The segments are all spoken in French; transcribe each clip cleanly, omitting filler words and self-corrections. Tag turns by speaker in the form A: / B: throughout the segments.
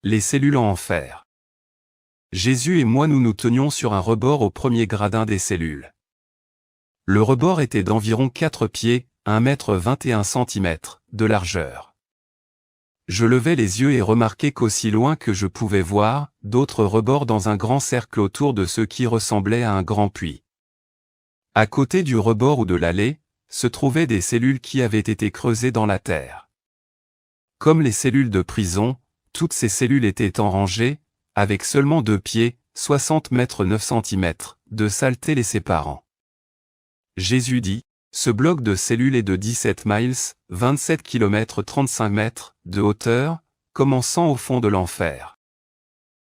A: Les cellules en enfer. Jésus et moi nous tenions sur un rebord au premier gradin des cellules. Le rebord était d'environ 4 pieds, 1,21 m de largeur. Je levai les yeux et remarquai qu'aussi loin que je pouvais voir, d'autres rebords dans un grand cercle autour de ce qui ressemblait à un grand puits. À côté du rebord ou de l'allée, se trouvaient des cellules qui avaient été creusées dans la terre. Comme les cellules de prison, toutes ces cellules étaient en rangée, avec seulement 2 pieds, 60 mètres 9 cm, de saleté les séparant. Jésus dit, ce bloc de cellules est de 17 miles, 27 km 35 mètres, de hauteur, commençant au fond de l'enfer.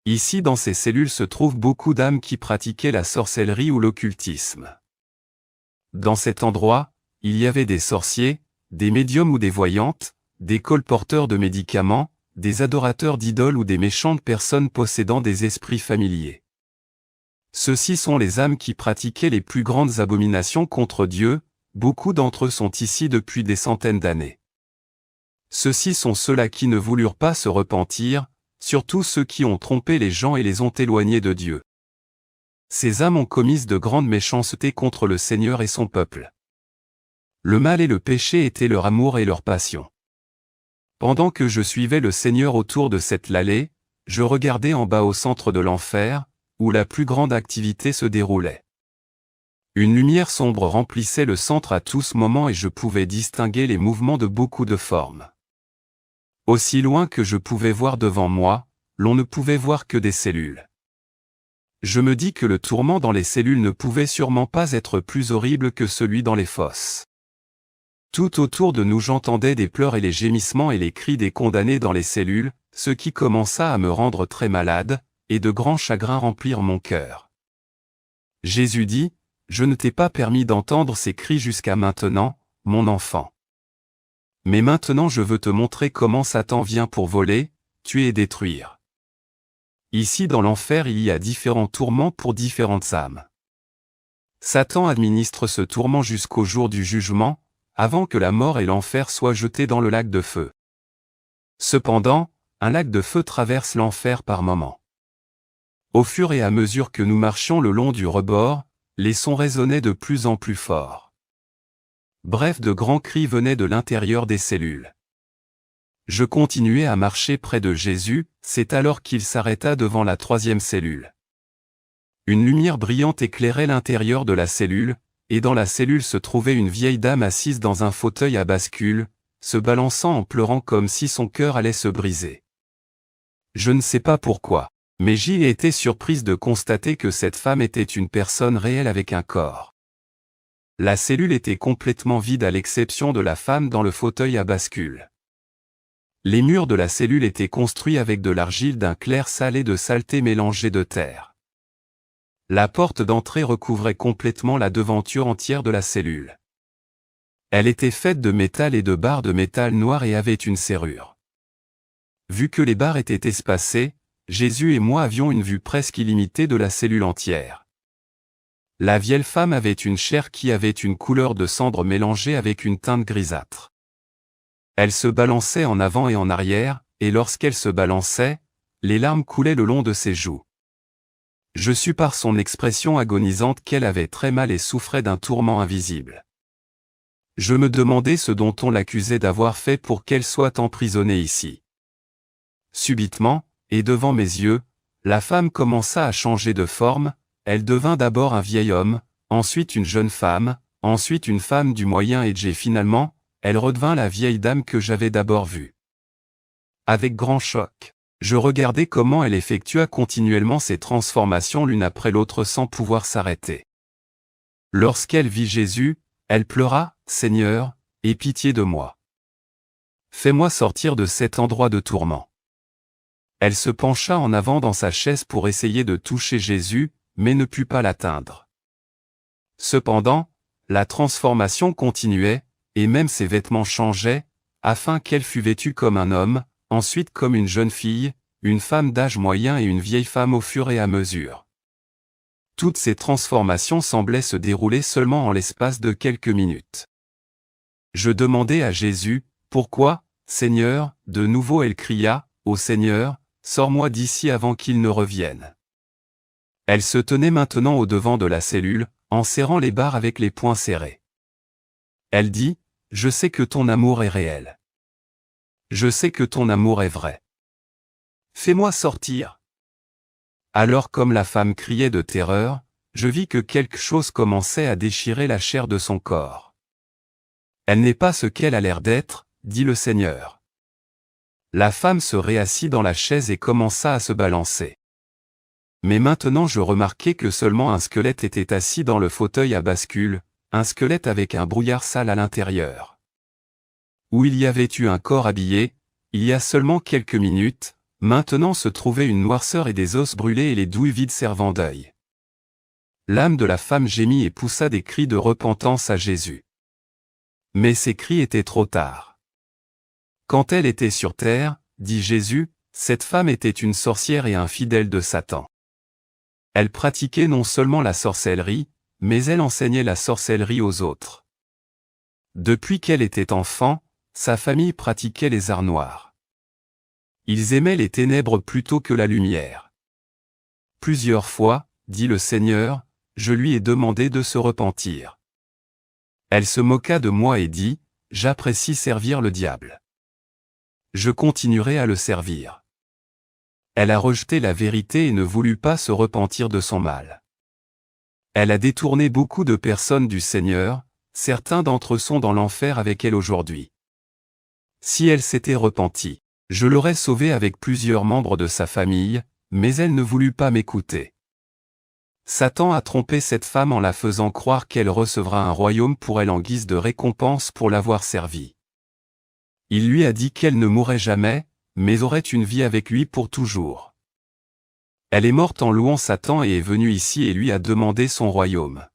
A: Ici dans ces cellules se trouvent beaucoup d'âmes qui pratiquaient la sorcellerie ou l'occultisme. Dans cet endroit, il y avait des sorciers, des médiums ou des voyantes, des colporteurs de médicaments, des adorateurs d'idoles ou des méchantes personnes possédant des esprits familiers. Ceux-ci sont les âmes qui pratiquaient les plus grandes abominations contre Dieu, beaucoup d'entre eux sont ici depuis des centaines d'années. Ceux-ci sont ceux-là qui ne voulurent pas se repentir, surtout ceux qui ont trompé les gens et les ont éloignés de Dieu. Ces âmes ont commis de grandes méchancetés contre le Seigneur et son peuple. Le mal et le péché étaient leur amour et leur passion. Pendant que je suivais le Seigneur autour de cette allée, je regardais en bas au centre de l'enfer, où la plus grande activité se déroulait. Une lumière sombre remplissait le centre à tous moments et je pouvais distinguer les mouvements de beaucoup de formes. Aussi loin que je pouvais voir devant moi, l'on ne pouvait voir que des cellules. Je me dis que le tourment dans les cellules ne pouvait sûrement pas être plus horrible que celui dans les fosses. Tout autour de nous j'entendais des pleurs et les gémissements et les cris des condamnés dans les cellules, ce qui commença à me rendre très malade, et de grands chagrins remplirent mon cœur. Jésus dit, « Je ne t'ai pas permis d'entendre ces cris jusqu'à maintenant, mon enfant. Mais maintenant je veux te montrer comment Satan vient pour voler, tuer et détruire. » Ici dans l'enfer il y a différents tourments pour différentes âmes. Satan administre ce tourment jusqu'au jour du jugement, avant que la mort et l'enfer soient jetés dans le lac de feu. Cependant, un lac de feu traverse l'enfer par moments. Au fur et à mesure que nous marchions le long du rebord, les sons résonnaient de plus en plus fort. Bref, de grands cris venaient de l'intérieur des cellules. Je continuais à marcher près de Jésus, c'est alors qu'il s'arrêta devant la 3e cellule. Une lumière brillante éclairait l'intérieur de la cellule, et dans la cellule se trouvait une vieille dame assise dans un fauteuil à bascule, se balançant en pleurant comme si son cœur allait se briser. Je ne sais pas pourquoi, mais j'y ai été surprise de constater que cette femme était une personne réelle avec un corps. La cellule était complètement vide à l'exception de la femme dans le fauteuil à bascule. Les murs de la cellule étaient construits avec de l'argile d'un clair salé de saleté mélangée de terre. La porte d'entrée recouvrait complètement la devanture entière de la cellule. Elle était faite de métal et de barres de métal noir et avait une serrure. Vu que les barres étaient espacées, Jésus et moi avions une vue presque illimitée de la cellule entière. La vieille femme avait une chair qui avait une couleur de cendre mélangée avec une teinte grisâtre. Elle se balançait en avant et en arrière, et lorsqu'elle se balançait, les larmes coulaient le long de ses joues. Je sus par son expression agonisante qu'elle avait très mal et souffrait d'un tourment invisible. Je me demandais ce dont on l'accusait d'avoir fait pour qu'elle soit emprisonnée ici. Subitement, et devant mes yeux, la femme commença à changer de forme, elle devint d'abord un vieil homme, ensuite une jeune femme, ensuite une femme du moyen âge et finalement, elle redevint la vieille dame que j'avais d'abord vue. Avec grand choc, je regardais comment elle effectua continuellement ces transformations l'une après l'autre sans pouvoir s'arrêter. Lorsqu'elle vit Jésus, elle pleura, « Seigneur, aie pitié de moi. Fais-moi sortir de cet endroit de tourment. » Elle se pencha en avant dans sa chaise pour essayer de toucher Jésus, mais ne put pas l'atteindre. Cependant, la transformation continuait, et même ses vêtements changeaient, afin qu'elle fût vêtue comme un homme, ensuite comme une jeune fille, une femme d'âge moyen et une vieille femme au fur et à mesure. Toutes ces transformations semblaient se dérouler seulement en l'espace de quelques minutes. Je demandai à Jésus, « Pourquoi, Seigneur ?» De nouveau elle cria, « Ô Seigneur, sors-moi d'ici avant qu'il ne revienne. Elle se tenait maintenant au-devant de la cellule, en serrant les barres avec les poings serrés. Elle dit, « Je sais que ton amour est réel. Je sais que ton amour est vrai. Fais-moi sortir. » Alors comme la femme criait de terreur, je vis que quelque chose commençait à déchirer la chair de son corps. « Elle n'est pas ce qu'elle a l'air d'être, dit le Seigneur. » La femme se réassit dans la chaise et commença à se balancer. Mais maintenant je remarquai que seulement un squelette était assis dans le fauteuil à bascule, un squelette avec un brouillard sale à l'intérieur. Où il y avait eu un corps habillé, il y a seulement quelques minutes, maintenant se trouvait une noirceur et des os brûlés et les douilles vides servant d'œil. L'âme de la femme gémit et poussa des cris de repentance à Jésus. Mais ces cris étaient trop tard. Quand elle était sur terre, dit Jésus, cette femme était une sorcière et un fidèle de Satan. Elle pratiquait non seulement la sorcellerie, mais elle enseignait la sorcellerie aux autres. Depuis qu'elle était enfant, sa famille pratiquait les arts noirs. Ils aimaient les ténèbres plutôt que la lumière. Plusieurs fois, dit le Seigneur, je lui ai demandé de se repentir. Elle se moqua de moi et dit, j'apprécie servir le diable. Je continuerai à le servir. Elle a rejeté la vérité et ne voulut pas se repentir de son mal. Elle a détourné beaucoup de personnes du Seigneur, certains d'entre eux sont dans l'enfer avec elle aujourd'hui. Si elle s'était repentie, je l'aurais sauvée avec plusieurs membres de sa famille, mais elle ne voulut pas m'écouter. Satan a trompé cette femme en la faisant croire qu'elle recevra un royaume pour elle en guise de récompense pour l'avoir servi. Il lui a dit qu'elle ne mourrait jamais, mais aurait une vie avec lui pour toujours. Elle est morte en louant Satan et est venue ici et lui a demandé son royaume.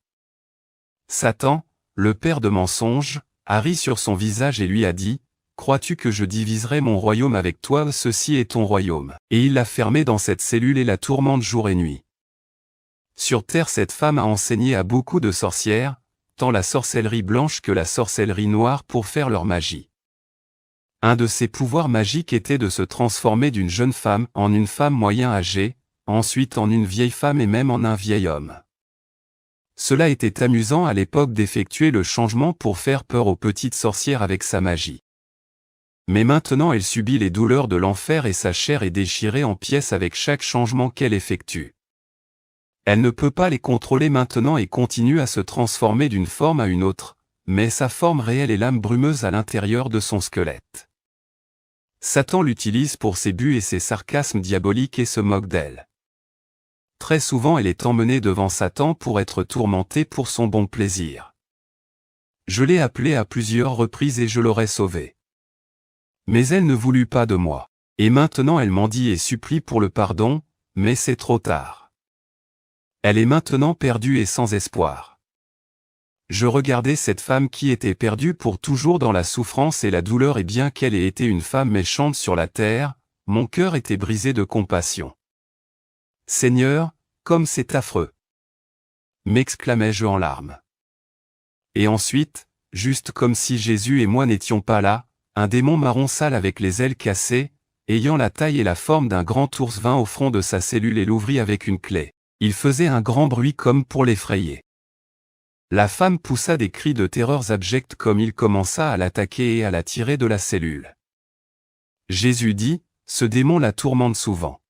A: Satan, le père de mensonges, a ri sur son visage et lui a dit, « Crois-tu que je diviserai mon royaume avec toi? Ceci est ton royaume. » Et il l'a fermé dans cette cellule et la tourmente jour et nuit. Sur terre cette femme a enseigné à beaucoup de sorcières, tant la sorcellerie blanche que la sorcellerie noire pour faire leur magie. Un de ses pouvoirs magiques était de se transformer d'une jeune femme en une femme moyen âgée, ensuite en une vieille femme et même en un vieil homme. Cela était amusant à l'époque d'effectuer le changement pour faire peur aux petites sorcières avec sa magie. Mais maintenant elle subit les douleurs de l'enfer et sa chair est déchirée en pièces avec chaque changement qu'elle effectue. Elle ne peut pas les contrôler maintenant et continue à se transformer d'une forme à une autre, mais sa forme réelle est l'âme brumeuse à l'intérieur de son squelette. Satan l'utilise pour ses buts et ses sarcasmes diaboliques et se moque d'elle. Très souvent elle est emmenée devant Satan pour être tourmentée pour son bon plaisir. Je l'ai appelée à plusieurs reprises et je l'aurais sauvée. Mais elle ne voulut pas de moi. Et maintenant elle mendie et supplie pour le pardon, mais c'est trop tard. Elle est maintenant perdue et sans espoir. Je regardais cette femme qui était perdue pour toujours dans la souffrance et la douleur et bien qu'elle ait été une femme méchante sur la terre, mon cœur était brisé de compassion. Seigneur, comme c'est affreux! M'exclamai-je en larmes. Et ensuite, juste comme si Jésus et moi n'étions pas là, un démon marron sale avec les ailes cassées, ayant la taille et la forme d'un grand ours vint au front de sa cellule et l'ouvrit avec une clé. Il faisait un grand bruit comme pour l'effrayer. La femme poussa des cris de terreur abjects comme il commença à l'attaquer et à la tirer de la cellule. Jésus dit, ce démon la tourmente souvent.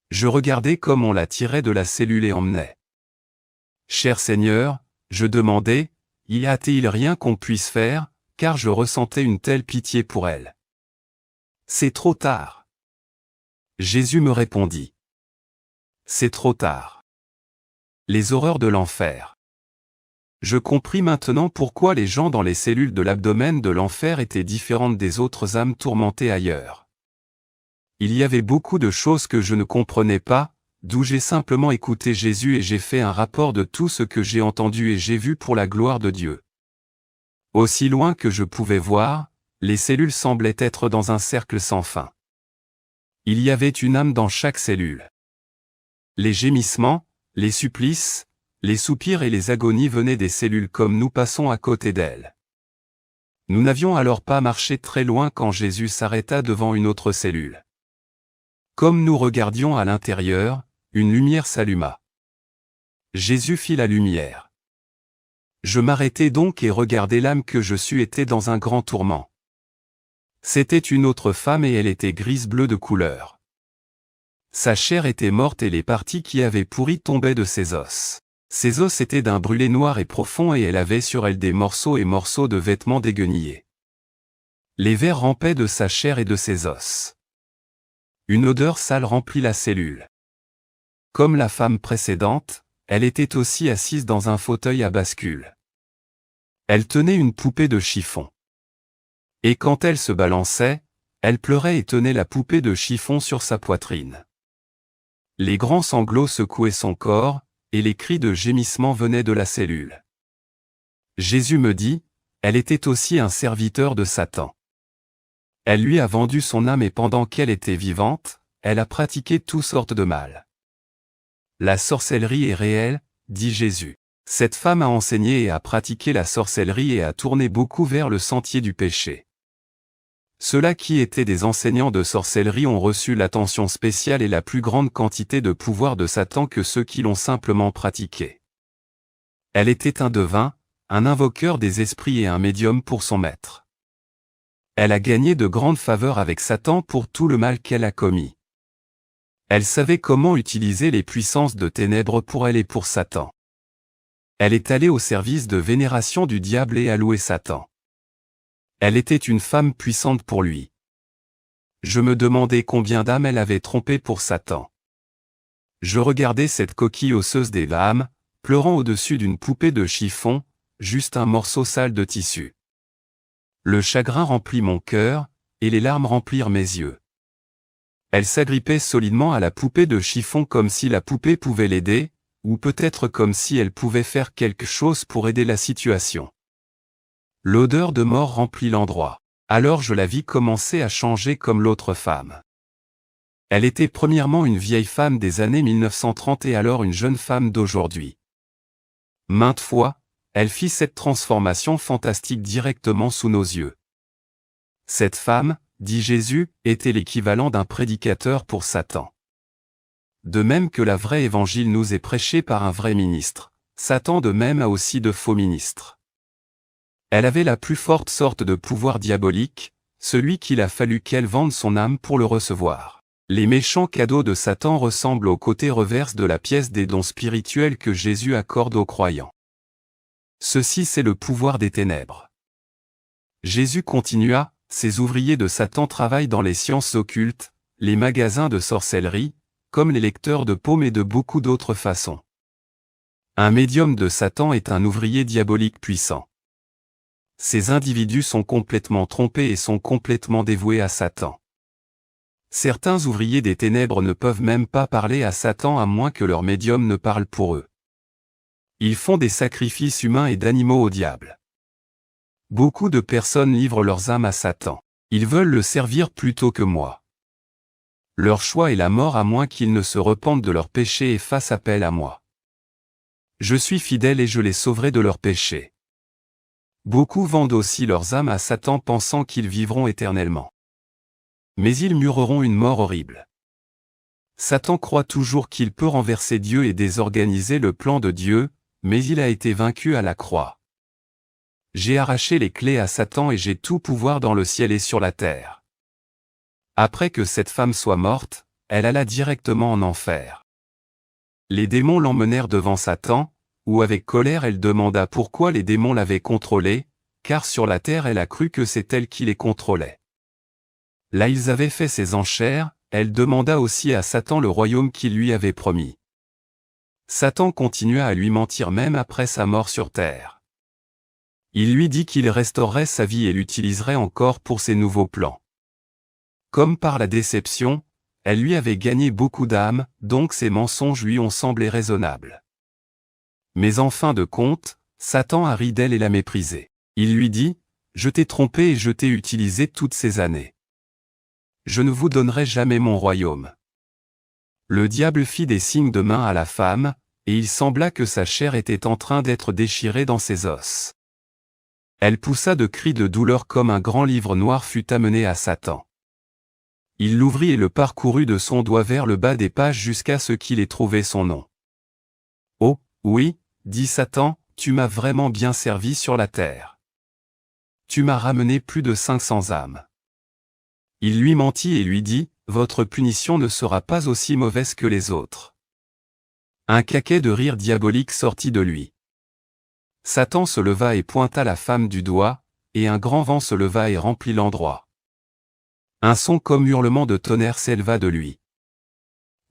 A: Je regardais comme on la tirait de la cellule et emmenait. Cher Seigneur, je demandais, y a-t-il rien qu'on puisse faire, car je ressentais une telle pitié pour elle. C'est trop tard. Jésus me répondit. C'est trop tard. Les horreurs de l'enfer. Je compris maintenant pourquoi les gens dans les cellules de l'abdomen de l'enfer étaient différentes des autres âmes tourmentées ailleurs. Il y avait beaucoup de choses que je ne comprenais pas, d'où j'ai simplement écouté Jésus et j'ai fait un rapport de tout ce que j'ai entendu et j'ai vu pour la gloire de Dieu. Aussi loin que je pouvais voir, les cellules semblaient être dans un cercle sans fin. Il y avait une âme dans chaque cellule. Les gémissements, les supplices, les soupirs et les agonies venaient des cellules comme nous passons à côté d'elles. Nous n'avions alors pas marché très loin quand Jésus s'arrêta devant une autre cellule. Comme nous regardions à l'intérieur, une lumière s'alluma. Jésus fit la lumière. Je m'arrêtai donc et regardai l'âme que je sus était dans un grand tourment. C'était une autre femme et elle était grise-bleue de couleur. Sa chair était morte et les parties qui avaient pourri tombaient de ses os. Ses os étaient d'un brûlé noir et profond et elle avait sur elle des morceaux et morceaux de vêtements déguenillés. Les vers rampaient de sa chair et de ses os. Une odeur sale remplit la cellule. Comme la femme précédente, elle était aussi assise dans un fauteuil à bascule. Elle tenait une poupée de chiffon. Et quand elle se balançait, elle pleurait et tenait la poupée de chiffon sur sa poitrine. Les grands sanglots secouaient son corps, et les cris de gémissement venaient de la cellule. Jésus me dit, elle était aussi un serviteur de Satan. Elle lui a vendu son âme et pendant qu'elle était vivante, elle a pratiqué toutes sortes de mal. La sorcellerie est réelle, dit Jésus. Cette femme a enseigné et a pratiqué la sorcellerie et a tourné beaucoup vers le sentier du péché. Ceux-là qui étaient des enseignants de sorcellerie ont reçu l'attention spéciale et la plus grande quantité de pouvoir de Satan que ceux qui l'ont simplement pratiqué. Elle était un devin, un invoqueur des esprits et un médium pour son maître. Elle a gagné de grandes faveurs avec Satan pour tout le mal qu'elle a commis. Elle savait comment utiliser les puissances de ténèbres pour elle et pour Satan. Elle est allée au service de vénération du diable et a loué Satan. Elle était une femme puissante pour lui. Je me demandais combien d'âmes elle avait trompé pour Satan. Je regardais cette coquille osseuse des âmes, pleurant au-dessus d'une poupée de chiffon, juste un morceau sale de tissu. Le chagrin remplit mon cœur, et les larmes remplirent mes yeux. Elle s'agrippait solidement à la poupée de chiffon comme si la poupée pouvait l'aider, ou peut-être comme si elle pouvait faire quelque chose pour aider la situation. L'odeur de mort remplit l'endroit. Alors je la vis commencer à changer comme l'autre femme. Elle était premièrement une vieille femme des années 1930 et alors une jeune femme d'aujourd'hui. Maintes fois, elle fit cette transformation fantastique directement sous nos yeux. Cette femme, dit Jésus, était l'équivalent d'un prédicateur pour Satan. De même que la vraie évangile nous est prêchée par un vrai ministre, Satan de même a aussi de faux ministres. Elle avait la plus forte sorte de pouvoir diabolique, celui qu'il a fallu qu'elle vende son âme pour le recevoir. Les méchants cadeaux de Satan ressemblent au côté reverse de la pièce des dons spirituels que Jésus accorde aux croyants. Ceci c'est le pouvoir des ténèbres. Jésus continua, ces ouvriers de Satan travaillent dans les sciences occultes, les magasins de sorcellerie, comme les lecteurs de paumes et de beaucoup d'autres façons. Un médium de Satan est un ouvrier diabolique puissant. Ces individus sont complètement trompés et sont complètement dévoués à Satan. Certains ouvriers des ténèbres ne peuvent même pas parler à Satan à moins que leur médium ne parle pour eux. Ils font des sacrifices humains et d'animaux au diable. Beaucoup de personnes livrent leurs âmes à Satan. Ils veulent le servir plutôt que moi. Leur choix est la mort à moins qu'ils ne se repentent de leurs péchés et fassent appel à moi. Je suis fidèle et je les sauverai de leurs péchés. Beaucoup vendent aussi leurs âmes à Satan pensant qu'ils vivront éternellement. Mais ils mourront une mort horrible. Satan croit toujours qu'il peut renverser Dieu et désorganiser le plan de Dieu, mais il a été vaincu à la croix. J'ai arraché les clés à Satan et j'ai tout pouvoir dans le ciel et sur la terre. Après que cette femme soit morte, elle alla directement en enfer. Les démons l'emmenèrent devant Satan, où avec colère elle demanda pourquoi les démons l'avaient contrôlée, car sur la terre elle a cru que c'est elle qui les contrôlait. Là ils avaient fait ses enchères, elle demanda aussi à Satan le royaume qu'il lui avait promis. Satan continua à lui mentir même après sa mort sur terre. Il lui dit qu'il restaurerait sa vie et l'utiliserait encore pour ses nouveaux plans. Comme par la déception, elle lui avait gagné beaucoup d'âmes, donc ses mensonges lui ont semblé raisonnables. Mais en fin de compte, Satan a ri d'elle et l'a méprisée. Il lui dit, « Je t'ai trompé et je t'ai utilisé toutes ces années. Je ne vous donnerai jamais mon royaume. » Le diable fit des signes de main à la femme, et il sembla que sa chair était en train d'être déchirée dans ses os. Elle poussa de cris de douleur comme un grand livre noir fut amené à Satan. Il l'ouvrit et le parcourut de son doigt vers le bas des pages jusqu'à ce qu'il ait trouvé son nom. « Oh, oui, dit Satan, tu m'as vraiment bien servi sur la terre. Tu m'as ramené plus de 500 âmes. » Il lui mentit et lui dit, « Votre punition ne sera pas aussi mauvaise que les autres. » Un caquet de rire diabolique sortit de lui. Satan se leva et pointa la femme du doigt, et un grand vent se leva et remplit l'endroit. Un son comme hurlement de tonnerre s'éleva de lui.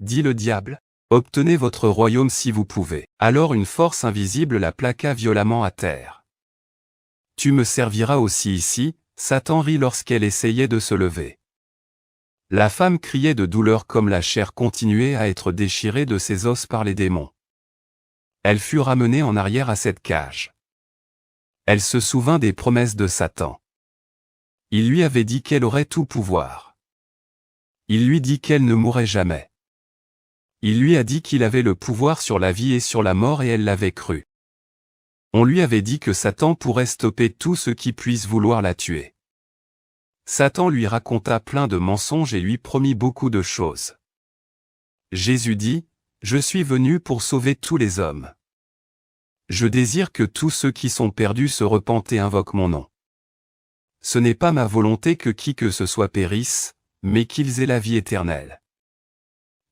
A: Dit le diable, « Obtenez votre royaume si vous pouvez. » Alors une force invisible la plaqua violemment à terre. « Tu me serviras aussi ici », Satan rit lorsqu'elle essayait de se lever. La femme criait de douleur comme la chair continuait à être déchirée de ses os par les démons. Elle fut ramenée en arrière à cette cage. Elle se souvint des promesses de Satan. Il lui avait dit qu'elle aurait tout pouvoir. Il lui dit qu'elle ne mourrait jamais. Il lui a dit qu'il avait le pouvoir sur la vie et sur la mort et elle l'avait cru. On lui avait dit que Satan pourrait stopper tout ce qui puisse vouloir la tuer. Satan lui raconta plein de mensonges et lui promit beaucoup de choses. Jésus dit, « Je suis venu pour sauver tous les hommes. Je désire que tous ceux qui sont perdus se repentent et invoquent mon nom. Ce n'est pas ma volonté que qui que ce soit périsse, mais qu'ils aient la vie éternelle. »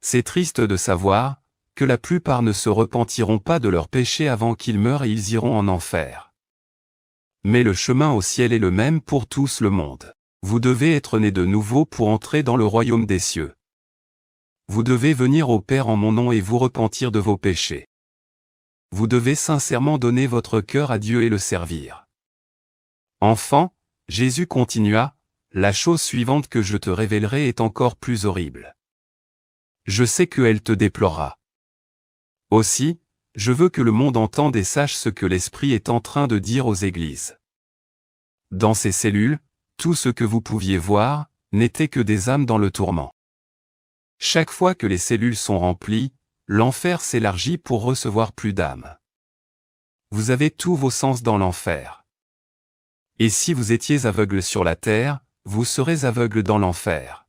A: C'est triste de savoir que la plupart ne se repentiront pas de leurs péchés avant qu'ils meurent et ils iront en enfer. Mais le chemin au ciel est le même pour tous le monde. Vous devez être né de nouveau pour entrer dans le royaume des cieux. Vous devez venir au Père en mon nom et vous repentir de vos péchés. Vous devez sincèrement donner votre cœur à Dieu et le servir. Enfant, Jésus continua, la chose suivante que je te révélerai est encore plus horrible. Je sais qu'elle te déplorera. Aussi, je veux que le monde entende et sache ce que l'Esprit est en train de dire aux églises. Dans ces cellules, tout ce que vous pouviez voir, n'était que des âmes dans le tourment. Chaque fois que les cellules sont remplies, l'enfer s'élargit pour recevoir plus d'âmes. Vous avez tous vos sens dans l'enfer. Et si vous étiez aveugle sur la terre, vous serez aveugle dans l'enfer.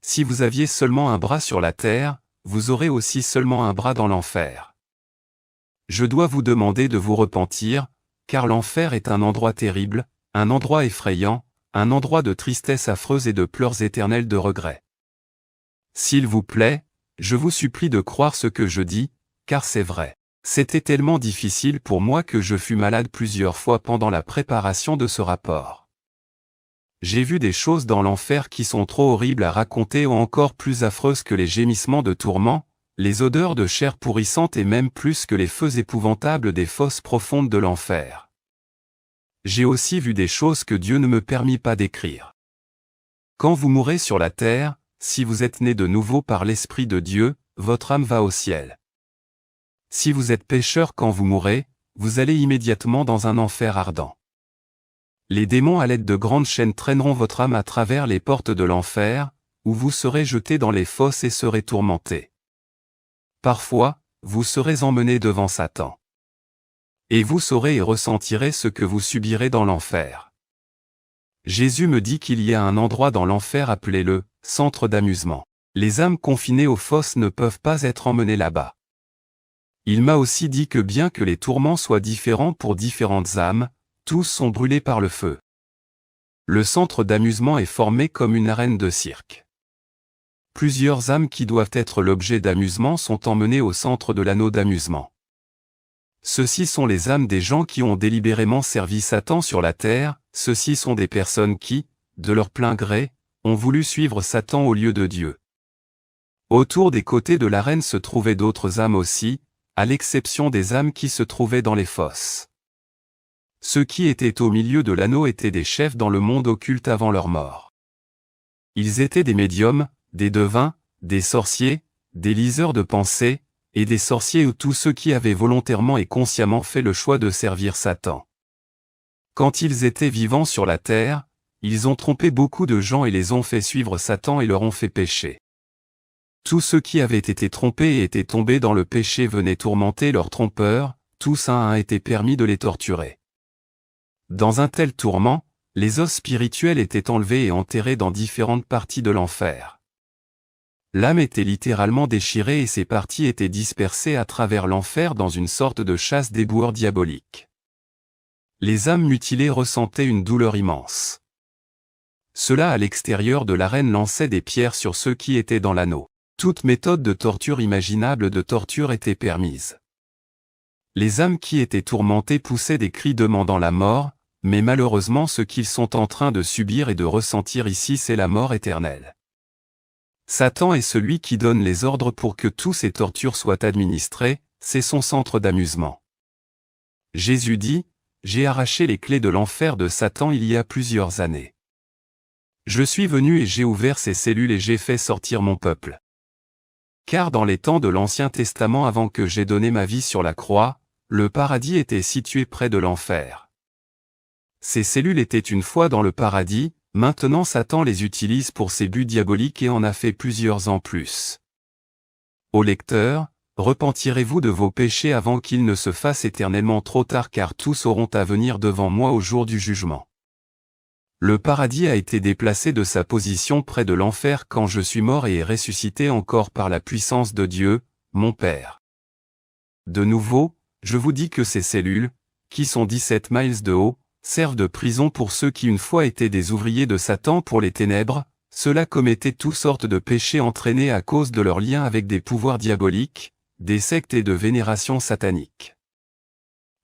A: Si vous aviez seulement un bras sur la terre, vous aurez aussi seulement un bras dans l'enfer. Je dois vous demander de vous repentir, car l'enfer est un endroit terrible, un endroit effrayant, un endroit de tristesse affreuse et de pleurs éternels de regret. S'il vous plaît, je vous supplie de croire ce que je dis, car c'est vrai. C'était tellement difficile pour moi que je fus malade plusieurs fois pendant la préparation de ce rapport. J'ai vu des choses dans l'enfer qui sont trop horribles à raconter ou encore plus affreuses que les gémissements de tourment, les odeurs de chair pourrissante et même plus que les feux épouvantables des fosses profondes de l'enfer. J'ai aussi vu des choses que Dieu ne me permit pas d'écrire. Quand vous mourrez sur la terre, si vous êtes né de nouveau par l'Esprit de Dieu, votre âme va au ciel. Si vous êtes pécheur quand vous mourrez, vous allez immédiatement dans un enfer ardent. Les démons à l'aide de grandes chaînes traîneront votre âme à travers les portes de l'enfer, où vous serez jeté dans les fosses et serez tourmenté. Parfois, vous serez emmené devant Satan. Et vous saurez et ressentirez ce que vous subirez dans l'enfer. Jésus me dit qu'il y a un endroit dans l'enfer appelé le centre d'amusement. Les âmes confinées aux fosses ne peuvent pas être emmenées là-bas. Il m'a aussi dit que bien que les tourments soient différents pour différentes âmes, tous sont brûlés par le feu. Le centre d'amusement est formé comme une arène de cirque. Plusieurs âmes qui doivent être l'objet d'amusement sont emmenées au centre de l'anneau d'amusement. Ceux-ci sont les âmes des gens qui ont délibérément servi Satan sur la terre, ceux-ci sont des personnes qui, de leur plein gré, ont voulu suivre Satan au lieu de Dieu. Autour des côtés de l'arène se trouvaient d'autres âmes aussi, à l'exception des âmes qui se trouvaient dans les fosses. Ceux qui étaient au milieu de l'anneau étaient des chefs dans le monde occulte avant leur mort. Ils étaient des médiums, des devins, des sorciers, des liseurs de pensées, et des sorciers ou tous ceux qui avaient volontairement et consciemment fait le choix de servir Satan. Quand ils étaient vivants sur la terre, ils ont trompé beaucoup de gens et les ont fait suivre Satan et leur ont fait pécher. Tous ceux qui avaient été trompés et étaient tombés dans le péché venaient tourmenter leurs trompeurs, tous un à un était permis de les torturer. Dans un tel tourment, Les os spirituels étaient enlevés et enterrés dans différentes parties de l'enfer. L'âme était littéralement déchirée et ses parties étaient dispersées à travers l'enfer dans une sorte de chasse d'éboueurs diabolique. Les âmes mutilées ressentaient une douleur immense. Ceux-là à l'extérieur de l'arène lançaient des pierres sur ceux qui étaient dans l'anneau. Toute méthode de torture imaginable de torture était permise. Les âmes qui étaient tourmentées poussaient des cris demandant la mort, mais malheureusement ce qu'ils sont en train de subir et de ressentir ici c'est la mort éternelle. Satan est celui qui donne les ordres pour que tous ces tortures soient administrées, c'est son centre d'amusement. Jésus dit, « J'ai arraché les clés de l'enfer de Satan il y a plusieurs années. Je suis venu et j'ai ouvert ces cellules et j'ai fait sortir mon peuple. » Car dans les temps de l'Ancien Testament avant que j'aie donné ma vie sur la croix, le paradis était situé près de l'enfer. Ces cellules étaient une fois dans le paradis, maintenant Satan les utilise pour ses buts diaboliques et en a fait plusieurs en plus. Ô lecteurs, repentirez-vous de vos péchés avant qu'il ne se fasse éternellement trop tard car tous auront à venir devant moi au jour du jugement. Le paradis a été déplacé de sa position près de l'enfer quand je suis mort et est ressuscité encore par la puissance de Dieu, mon Père. De nouveau, je vous dis que ces cellules, qui sont 17 miles de haut, servent de prison pour ceux qui une fois étaient des ouvriers de Satan pour les ténèbres, ceux-là commettaient toutes sortes de péchés entraînés à cause de leur lien avec des pouvoirs diaboliques, des sectes et de vénération satanique.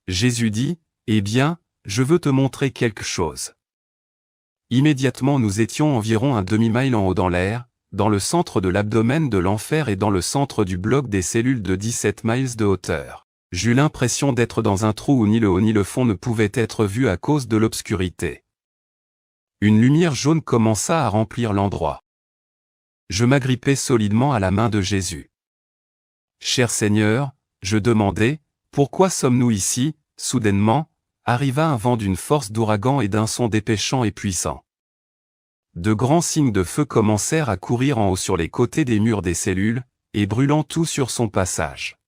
A: Jésus dit, « Eh bien, je veux te montrer quelque chose. » Immédiatement nous étions environ un demi-mile en haut dans l'air, dans le centre de l'abdomen de l'enfer et dans le centre du bloc des cellules de 17 miles de hauteur. J'eus l'impression d'être dans un trou où ni le haut ni le fond ne pouvaient être vus à cause de l'obscurité. Une lumière jaune commença à remplir l'endroit. Je m'agrippai solidement à la main de Jésus. Cher Seigneur, je demandai, pourquoi sommes-nous ici? Soudainement, arriva un vent d'une force d'ouragan et d'un son dépêchant et puissant. De grands signes de feu commencèrent à courir en haut sur les côtés des murs des cellules, et brûlant tout sur son passage.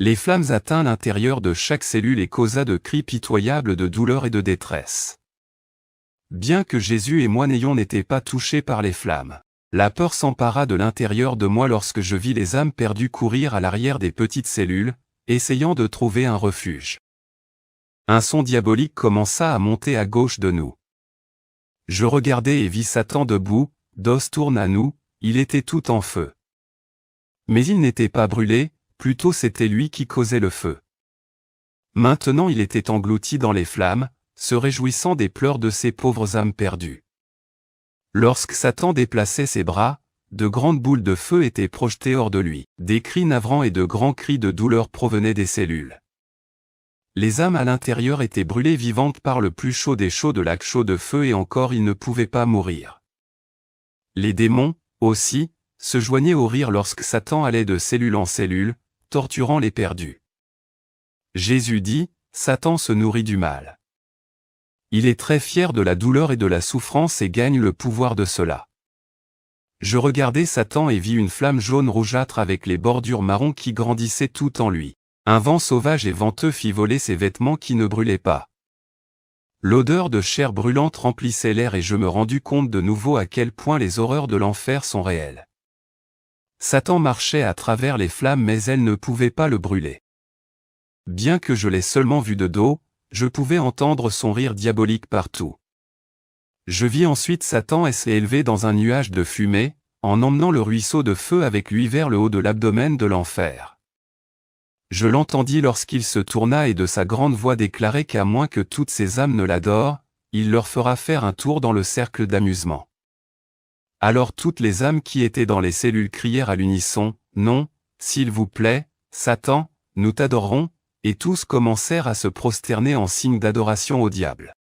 A: Les flammes atteinrent l'intérieur de chaque cellule et causa de cris pitoyables de douleur et de détresse. Bien que Jésus et moi n'ayons été pas touchés par les flammes, la peur s'empara de l'intérieur de moi lorsque je vis les âmes perdues courir à l'arrière des petites cellules, essayant de trouver un refuge. Un son diabolique commença à monter à gauche de nous. Je regardai et vis Satan debout, dos tourne à nous, il était tout en feu. Mais il n'était pas brûlé, plutôt c'était lui qui causait le feu. Maintenant il était englouti dans les flammes, se réjouissant des pleurs de ces pauvres âmes perdues. Lorsque Satan déplaçait ses bras, de grandes boules de feu étaient projetées hors de lui. Des cris navrants et de grands cris de douleur provenaient des cellules. Les âmes à l'intérieur étaient brûlées vivantes par le plus chaud des chauds de lac chaud de feu et encore ils ne pouvaient pas mourir. Les démons, aussi, se joignaient au rire lorsque Satan allait de cellule en cellule, torturant les perdus. Jésus dit, Satan se nourrit du mal. Il est très fier de la douleur et de la souffrance et gagne le pouvoir de cela. Je regardai Satan et vis une flamme jaune rougeâtre avec les bordures marron qui grandissaient tout en lui. Un vent sauvage et venteux fit voler ses vêtements qui ne brûlaient pas. L'odeur de chair brûlante remplissait l'air et je me rendus compte de nouveau à quel point les horreurs de l'enfer sont réelles. Satan marchait à travers les flammes mais elles ne pouvaient pas le brûler. Bien que je l'ai seulement vu de dos, je pouvais entendre son rire diabolique partout. Je vis ensuite Satan s'élever dans un nuage de fumée, en emmenant le ruisseau de feu avec lui vers le haut de l'abdomen de l'enfer. Je l'entendis lorsqu'il se tourna et de sa grande voix déclarait qu'à moins que toutes ces âmes ne l'adorent, il leur fera faire un tour dans le cercle d'amusement. Alors toutes les âmes qui étaient dans les cellules crièrent à l'unisson, « Non, s'il vous plaît, Satan, nous t'adorons », et tous commencèrent à se prosterner en signe d'adoration au diable.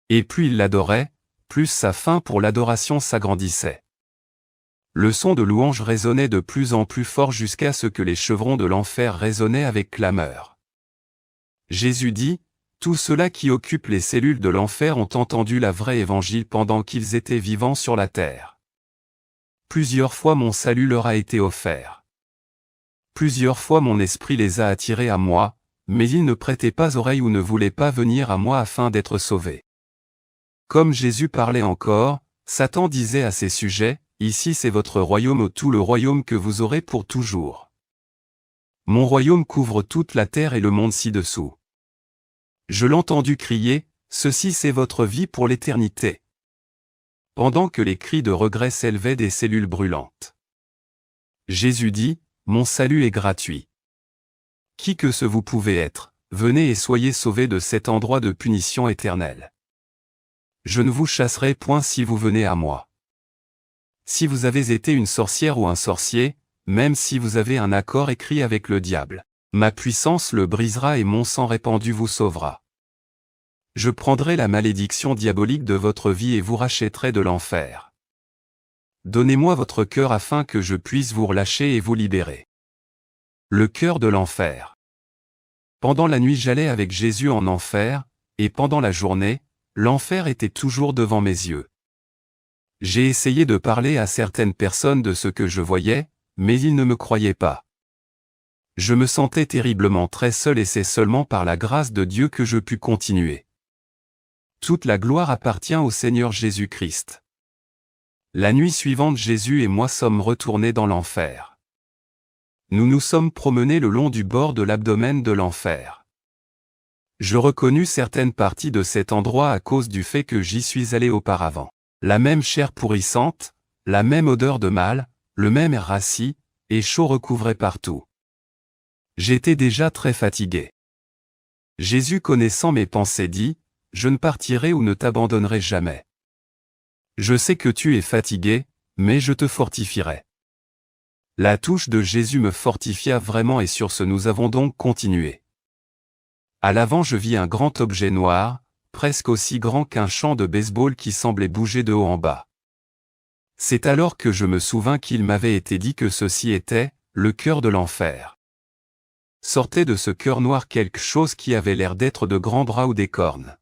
A: Et plus ils l'adoraient, plus sa faim pour l'adoration s'agrandissait. Le son de louange résonnait de plus en plus fort jusqu'à ce que les chevrons de l'enfer résonnaient avec clameur. Jésus dit, « Tous ceux-là qui occupent les cellules de l'enfer ont entendu la vraie évangile pendant qu'ils étaient vivants sur la terre. Plusieurs fois mon salut leur a été offert. Plusieurs fois mon esprit les a attirés à moi, mais ils ne prêtaient pas oreille ou ne voulaient pas venir à moi afin d'être sauvés. Comme Jésus parlait encore, Satan disait à ses sujets, « Ici c'est votre royaume ou tout le royaume que vous aurez pour toujours. Mon royaume couvre toute la terre et le monde ci-dessous. » Je l'ai entendu crier, « Ceci c'est votre vie pour l'éternité. » Pendant que les cris de regret s'élevaient des cellules brûlantes. Jésus dit, « Mon salut est gratuit. Qui que ce vous pouvez être, venez et soyez sauvés de cet endroit de punition éternelle. Je ne vous chasserai point si vous venez à moi. Si vous avez été une sorcière ou un sorcier, même si vous avez un accord écrit avec le diable, ma puissance le brisera et mon sang répandu vous sauvera. Je prendrai la malédiction diabolique de votre vie et vous rachèterai de l'enfer. Donnez-moi votre cœur afin que je puisse vous relâcher et vous libérer. » Le cœur de l'enfer. Pendant la nuit j'allais avec Jésus en enfer, et pendant la journée, l'enfer était toujours devant mes yeux. J'ai essayé de parler à certaines personnes de ce que je voyais, mais ils ne me croyaient pas. Je me sentais terriblement très seul et c'est seulement par la grâce de Dieu que je pus continuer. Toute la gloire appartient au Seigneur Jésus-Christ. La nuit suivante Jésus et moi sommes retournés dans l'enfer. Nous nous sommes promenés le long du bord de l'abdomen de l'enfer. Je reconnus certaines parties de cet endroit à cause du fait que j'y suis allé auparavant. La même chair pourrissante, la même odeur de mal, le même air rassis, et chaud recouvrait partout. J'étais déjà très fatigué. Jésus connaissant mes pensées dit, « Je ne partirai ou ne t'abandonnerai jamais. Je sais que tu es fatigué, mais je te fortifierai. » La touche de Jésus me fortifia vraiment et sur ce nous avons donc continué. À l'avant je vis un grand objet noir, presque aussi grand qu'un champ de baseball qui semblait bouger de haut en bas. C'est alors que je me souvins qu'il m'avait été dit que ceci était, le cœur de l'enfer. Sortait de ce cœur noir quelque chose qui avait l'air d'être de grands bras ou des cornes.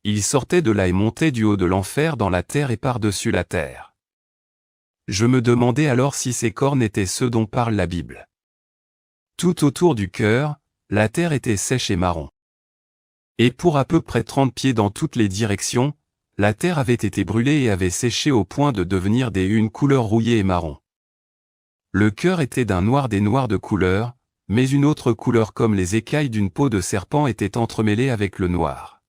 A: Il sortait de là et montait du haut de l'enfer dans la terre et par-dessus la terre. Je me demandais alors si ces cornes étaient ceux dont parle la Bible. Tout autour du cœur, la terre était sèche et marron. Et pour à peu près 30 pieds dans toutes les directions, la terre avait été brûlée et avait séché au point de devenir une couleur rouillée et marron. Le cœur était d'un noir des noirs de couleur, mais une autre couleur comme les écailles d'une peau de serpent était entremêlée avec le noir.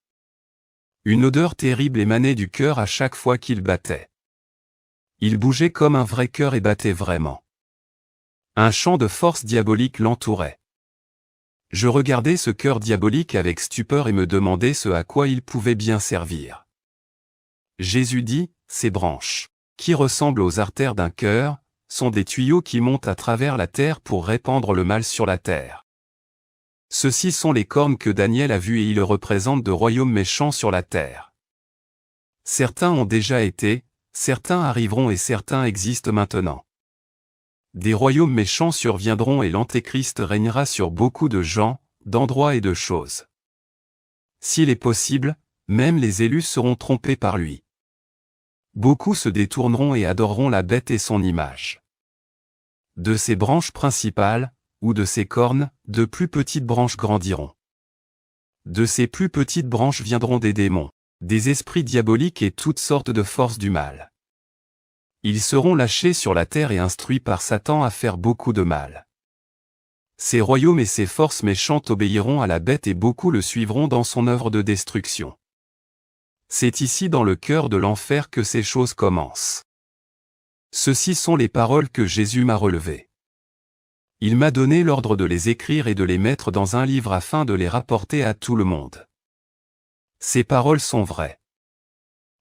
A: Une odeur terrible émanait du cœur à chaque fois qu'il battait. Il bougeait comme un vrai cœur et battait vraiment. Un champ de force diabolique l'entourait. Je regardais ce cœur diabolique avec stupeur et me demandais ce à quoi il pouvait bien servir. Jésus dit, « Ces branches, qui ressemblent aux artères d'un cœur, sont des tuyaux qui montent à travers la terre pour répandre le mal sur la terre. Ceux-ci sont les cornes que Daniel a vues et ils représentent de royaumes méchants sur la terre. Certains ont déjà été, certains arriveront et certains existent maintenant. Des royaumes méchants surviendront et l'Antéchrist régnera sur beaucoup de gens, d'endroits et de choses. S'il est possible, même les élus seront trompés par lui. Beaucoup se détourneront et adoreront la bête et son image. De ses branches principales, ou de ses cornes, de plus petites branches grandiront. De ces plus petites branches viendront des démons, des esprits diaboliques et toutes sortes de forces du mal. Ils seront lâchés sur la terre et instruits par Satan à faire beaucoup de mal. Ces royaumes et ces forces méchantes obéiront à la bête et beaucoup le suivront dans son œuvre de destruction. C'est ici dans le cœur de l'enfer que ces choses commencent. Ceci sont les paroles que Jésus m'a relevées. Il m'a donné l'ordre de les écrire et de les mettre dans un livre afin de les rapporter à tout le monde. Ces paroles sont vraies.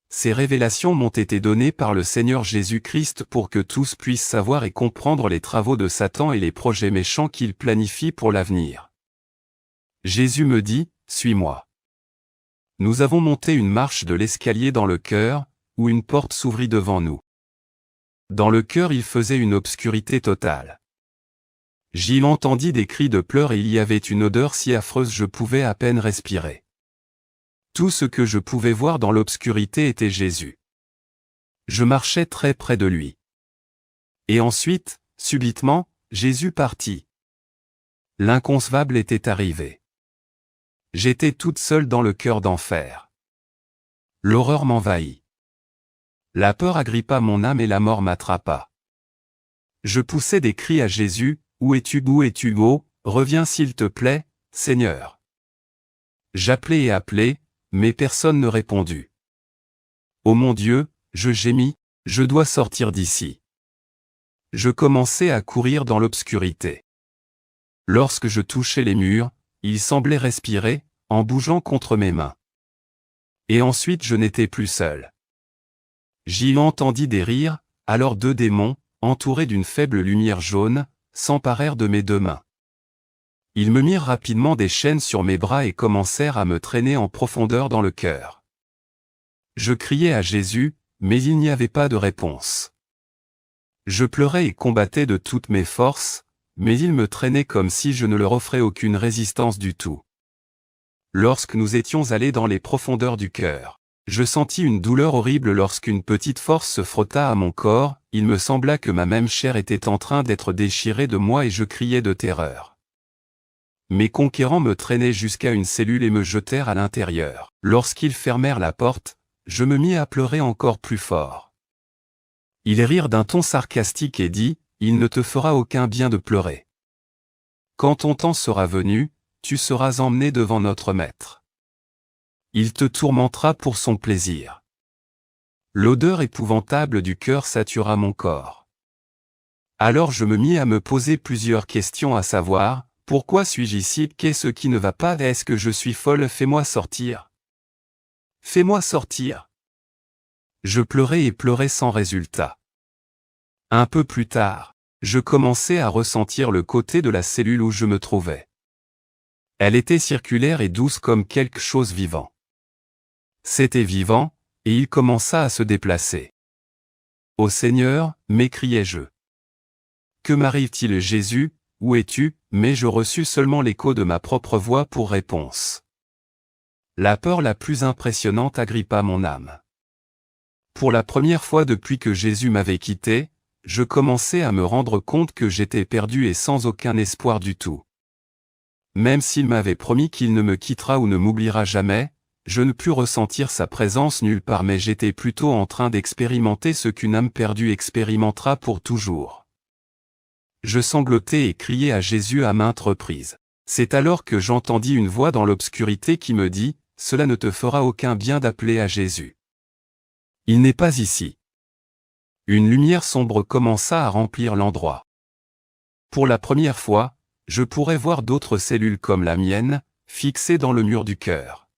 A: Ces révélations m'ont été données par le Seigneur Jésus-Christ pour que tous puissent savoir et comprendre les travaux de Satan et les projets méchants qu'il planifie pour l'avenir. Jésus me dit, « Suis-moi. » Nous avons monté une marche de l'escalier dans le cœur, où une porte s'ouvrit devant nous. Dans le cœur il faisait une obscurité totale. J'y entendis des cris de pleurs et il y avait une odeur si affreuse je pouvais à peine respirer. Tout ce que je pouvais voir dans l'obscurité était Jésus. Je marchais très près de lui. Et ensuite, subitement, Jésus partit. L'inconcevable était arrivé. J'étais toute seule dans le cœur d'enfer. L'horreur m'envahit. La peur agrippa mon âme et la mort m'attrapa. Je poussai des cris à Jésus, « Où es-tu, oh, reviens s'il te plaît, Seigneur. » J'appelai et appelai, mais personne ne répondit. Ô mon Dieu, je gémis, je dois sortir d'ici. Je commençai à courir dans l'obscurité. Lorsque je touchais les murs, il semblait respirer, en bougeant contre mes mains. Et ensuite je n'étais plus seul. J'y entendis des rires, alors 2 démons, entourés d'une faible lumière jaune, s'emparèrent de mes 2 mains. Ils me mirent rapidement des chaînes sur mes bras et commencèrent à me traîner en profondeur dans le cœur. Je criai à Jésus, mais il n'y avait pas de réponse. Je pleurais et combattais de toutes mes forces, mais il me traînait comme si je ne leur offrais aucune résistance du tout. Lorsque nous étions allés dans les profondeurs du cœur, je sentis une douleur horrible lorsqu'une petite force se frotta à mon corps, il me sembla que ma même chair était en train d'être déchirée de moi et je criais de terreur. Mes conquérants me traînaient jusqu'à une cellule et me jetèrent à l'intérieur. Lorsqu'ils fermèrent la porte, je me mis à pleurer encore plus fort. Ils rirent d'un ton sarcastique et dit, « Il ne te fera aucun bien de pleurer. Quand ton temps sera venu, tu seras emmené devant notre Maître. Il te tourmentera pour son plaisir. » L'odeur épouvantable du cœur satura mon corps. Alors je me mis à me poser plusieurs questions à savoir, pourquoi suis-je ici? Qu'est-ce qui ne va pas? Est-ce que je suis folle? Fais-moi sortir. Fais-moi sortir. Je pleurais et pleurais sans résultat. Un peu plus tard, je commençais à ressentir le côté de la cellule où je me trouvais. Elle était circulaire et douce comme quelque chose vivant. C'était vivant, et il commença à se déplacer. « Ô Seigneur, m'écriai-je. Que m'arrive-t-il, Jésus? Où es-tu? » Mais je reçus seulement l'écho de ma propre voix pour réponse. La peur la plus impressionnante agrippa mon âme. Pour la première fois depuis que Jésus m'avait quitté, je commençais à me rendre compte que j'étais perdu et sans aucun espoir du tout. Même s'il m'avait promis qu'il ne me quittera ou ne m'oubliera jamais, je ne pus ressentir sa présence nulle part, mais j'étais plutôt en train d'expérimenter ce qu'une âme perdue expérimentera pour toujours. Je sanglotais et criais à Jésus à maintes reprises. C'est alors que j'entendis une voix dans l'obscurité qui me dit, « Cela ne te fera aucun bien d'appeler à Jésus. Il n'est pas ici. » Une lumière sombre commença à remplir l'endroit. Pour la première fois, je pourrais voir d'autres cellules comme la mienne, fixées dans le mur du cœur.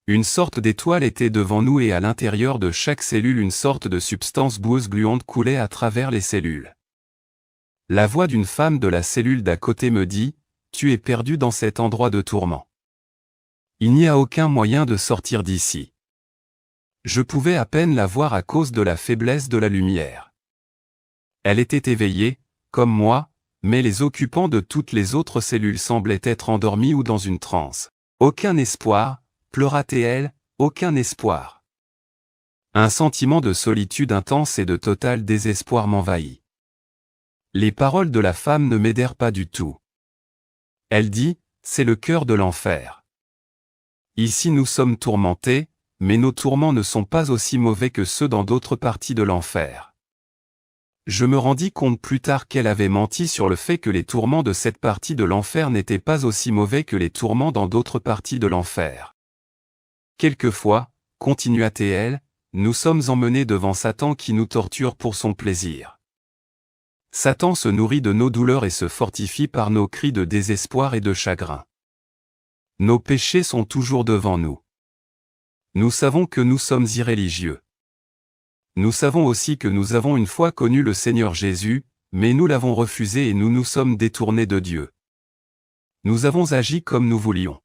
A: Une sorte d'étoile était devant nous et à l'intérieur de chaque cellule une sorte de substance boueuse gluante coulait à travers les cellules. La voix d'une femme de la cellule d'à côté me dit, « Tu es perdu dans cet endroit de tourment. Il n'y a aucun moyen de sortir d'ici. » Je pouvais à peine la voir à cause de la faiblesse de la lumière. Elle était éveillée, comme moi, mais les occupants de toutes les autres cellules semblaient être endormis ou dans une transe. « Aucun espoir, pleura-t-elle, aucun espoir. » Un sentiment de solitude intense et de total désespoir m'envahit. Les paroles de la femme ne m'aidèrent pas du tout. Elle dit, « C'est le cœur de l'enfer. Ici nous sommes tourmentés, mais nos tourments ne sont pas aussi mauvais que ceux dans d'autres parties de l'enfer. » Je me rendis compte plus tard qu'elle avait menti sur le fait que les tourments de cette partie de l'enfer n'étaient pas aussi mauvais que les tourments dans d'autres parties de l'enfer. Quelquefois, continua-t-elle, nous sommes emmenés devant Satan qui nous torture pour son plaisir. Satan se nourrit de nos douleurs et se fortifie par nos cris de désespoir et de chagrin. Nos péchés sont toujours devant nous. Nous savons que nous sommes irréligieux. Nous savons aussi que nous avons une fois connu le Seigneur Jésus, mais nous l'avons refusé et nous nous sommes détournés de Dieu. Nous avons agi comme nous voulions.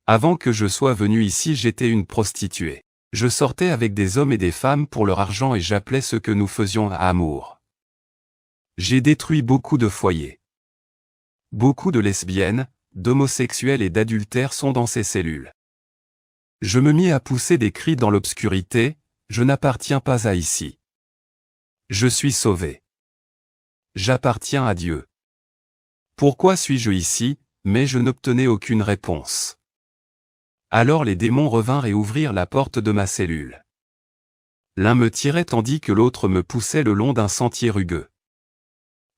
A: Avant que je sois venu ici, j'étais une prostituée. Je sortais avec des hommes et des femmes pour leur argent et j'appelais ce que nous faisions amour. J'ai détruit beaucoup de foyers. Beaucoup de lesbiennes, d'homosexuels et d'adultères sont dans ces cellules. Je me mis à pousser des cris dans l'obscurité, je n'appartiens pas à ici. Je suis sauvé. J'appartiens à Dieu. Pourquoi suis-je ici? Mais je n'obtenais aucune réponse. Alors les démons revinrent et ouvrirent la porte de ma cellule. L'un me tirait tandis que l'autre me poussait le long d'un sentier rugueux.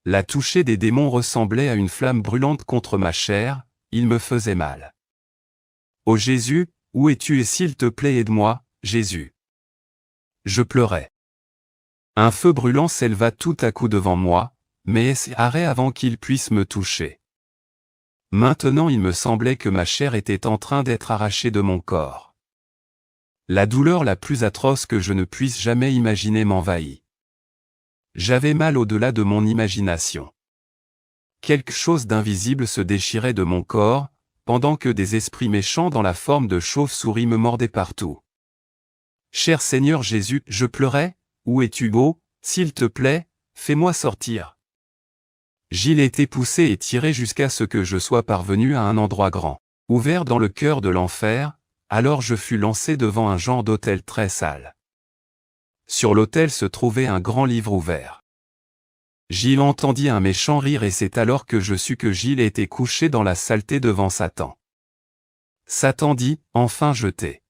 A: La touchée des démons ressemblait à une flamme brûlante contre ma chair, il me faisait mal. Ô Jésus, où es-tu et s'il te plaît aide-moi, Jésus. Je pleurais. Un feu brûlant s'éleva tout à coup devant moi, mais arrêt avant qu'il puisse me toucher. Maintenant il me semblait que ma chair était en train d'être arrachée de mon corps. La douleur la plus atroce que je ne puisse jamais imaginer m'envahit. J'avais mal au-delà de mon imagination. Quelque chose d'invisible se déchirait de mon corps, pendant que des esprits méchants dans la forme de chauves-souris me mordaient partout. Cher Seigneur Jésus, je pleurais, où es-tu beau, s'il te plaît, fais-moi sortir. J'y été poussé et tiré jusqu'à ce que je sois parvenu à un endroit grand, ouvert dans le cœur de l'enfer, alors je fus lancé devant un genre d'autel très sale. Sur l'autel se trouvait un grand livre ouvert. J'y entendis un méchant rire et c'est alors que je sus que Gilles était couché dans la saleté devant Satan. Satan dit, enfin jeté.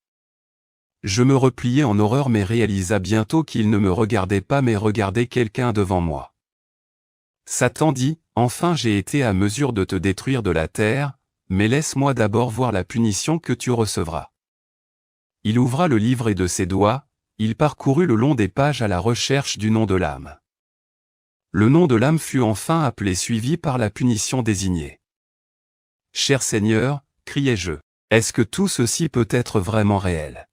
A: Je me repliai en horreur mais réalisa bientôt qu'il ne me regardait pas mais regardait quelqu'un devant moi. Satan dit, enfin j'ai été à mesure de te détruire de la terre, mais laisse-moi d'abord voir la punition que tu recevras. Il ouvra le livre et de ses doigts, il parcourut le long des pages à la recherche du nom de l'âme. Le nom de l'âme fut enfin appelé suivi par la punition désignée. Cher Seigneur, criai-je, est-ce que tout ceci peut être vraiment réel?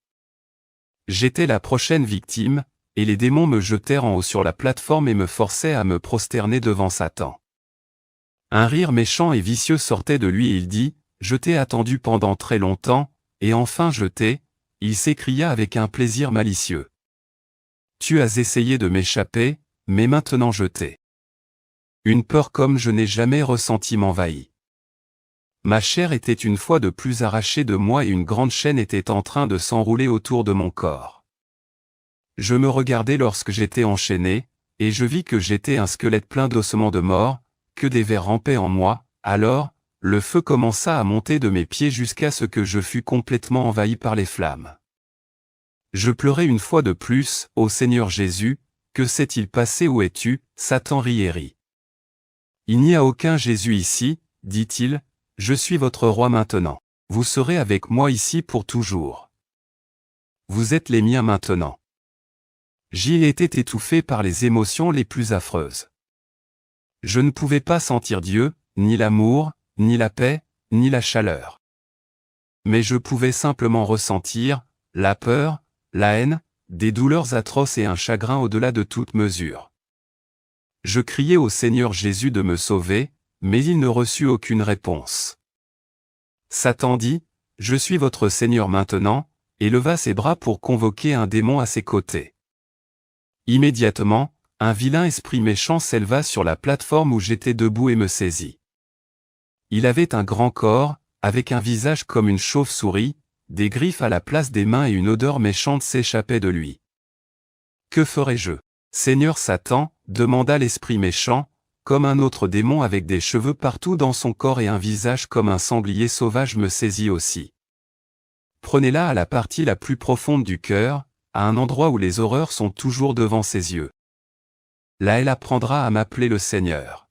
A: J'étais la prochaine victime, et les démons me jetèrent en haut sur la plateforme et me forçaient à me prosterner devant Satan. Un rire méchant et vicieux sortait de lui et il dit, je t'ai attendu pendant très longtemps, et enfin je t'ai, il s'écria avec un plaisir malicieux. Tu as essayé de m'échapper, mais maintenant je t'ai. Une peur comme je n'ai jamais ressenti m'envahit. Ma chair était une fois de plus arrachée de moi et une grande chaîne était en train de s'enrouler autour de mon corps. Je me regardais lorsque j'étais enchaîné, et je vis que j'étais un squelette plein d'ossements de mort, que des vers rampaient en moi, alors, le feu commença à monter de mes pieds jusqu'à ce que je fus complètement envahi par les flammes. Je pleurai une fois de plus, ô Seigneur Jésus, que s'est-il passé, où es-tu? Satan rit et rit. Il n'y a aucun Jésus ici, dit-il, je suis votre roi maintenant. Vous serez avec moi ici pour toujours. Vous êtes les miens maintenant. J'y étais étouffé par les émotions les plus affreuses. Je ne pouvais pas sentir Dieu, ni l'amour, ni la paix, ni la chaleur. Mais je pouvais simplement ressentir la peur, la haine, des douleurs atroces et un chagrin au-delà de toute mesure. Je criai au Seigneur Jésus de me sauver, mais il ne reçut aucune réponse. Satan dit, « Je suis votre Seigneur maintenant », et leva ses bras pour convoquer un démon à ses côtés. Immédiatement, un vilain esprit méchant s'éleva sur la plateforme où j'étais debout et me saisit. Il avait un grand corps, avec un visage comme une chauve-souris, des griffes à la place des mains et une odeur méchante s'échappait de lui. Que ferais-je? Seigneur Satan, demanda l'esprit méchant, comme un autre démon avec des cheveux partout dans son corps et un visage comme un sanglier sauvage me saisit aussi. Prenez-la à la partie la plus profonde du cœur, à un endroit où les horreurs sont toujours devant ses yeux. Là elle apprendra à m'appeler le Seigneur.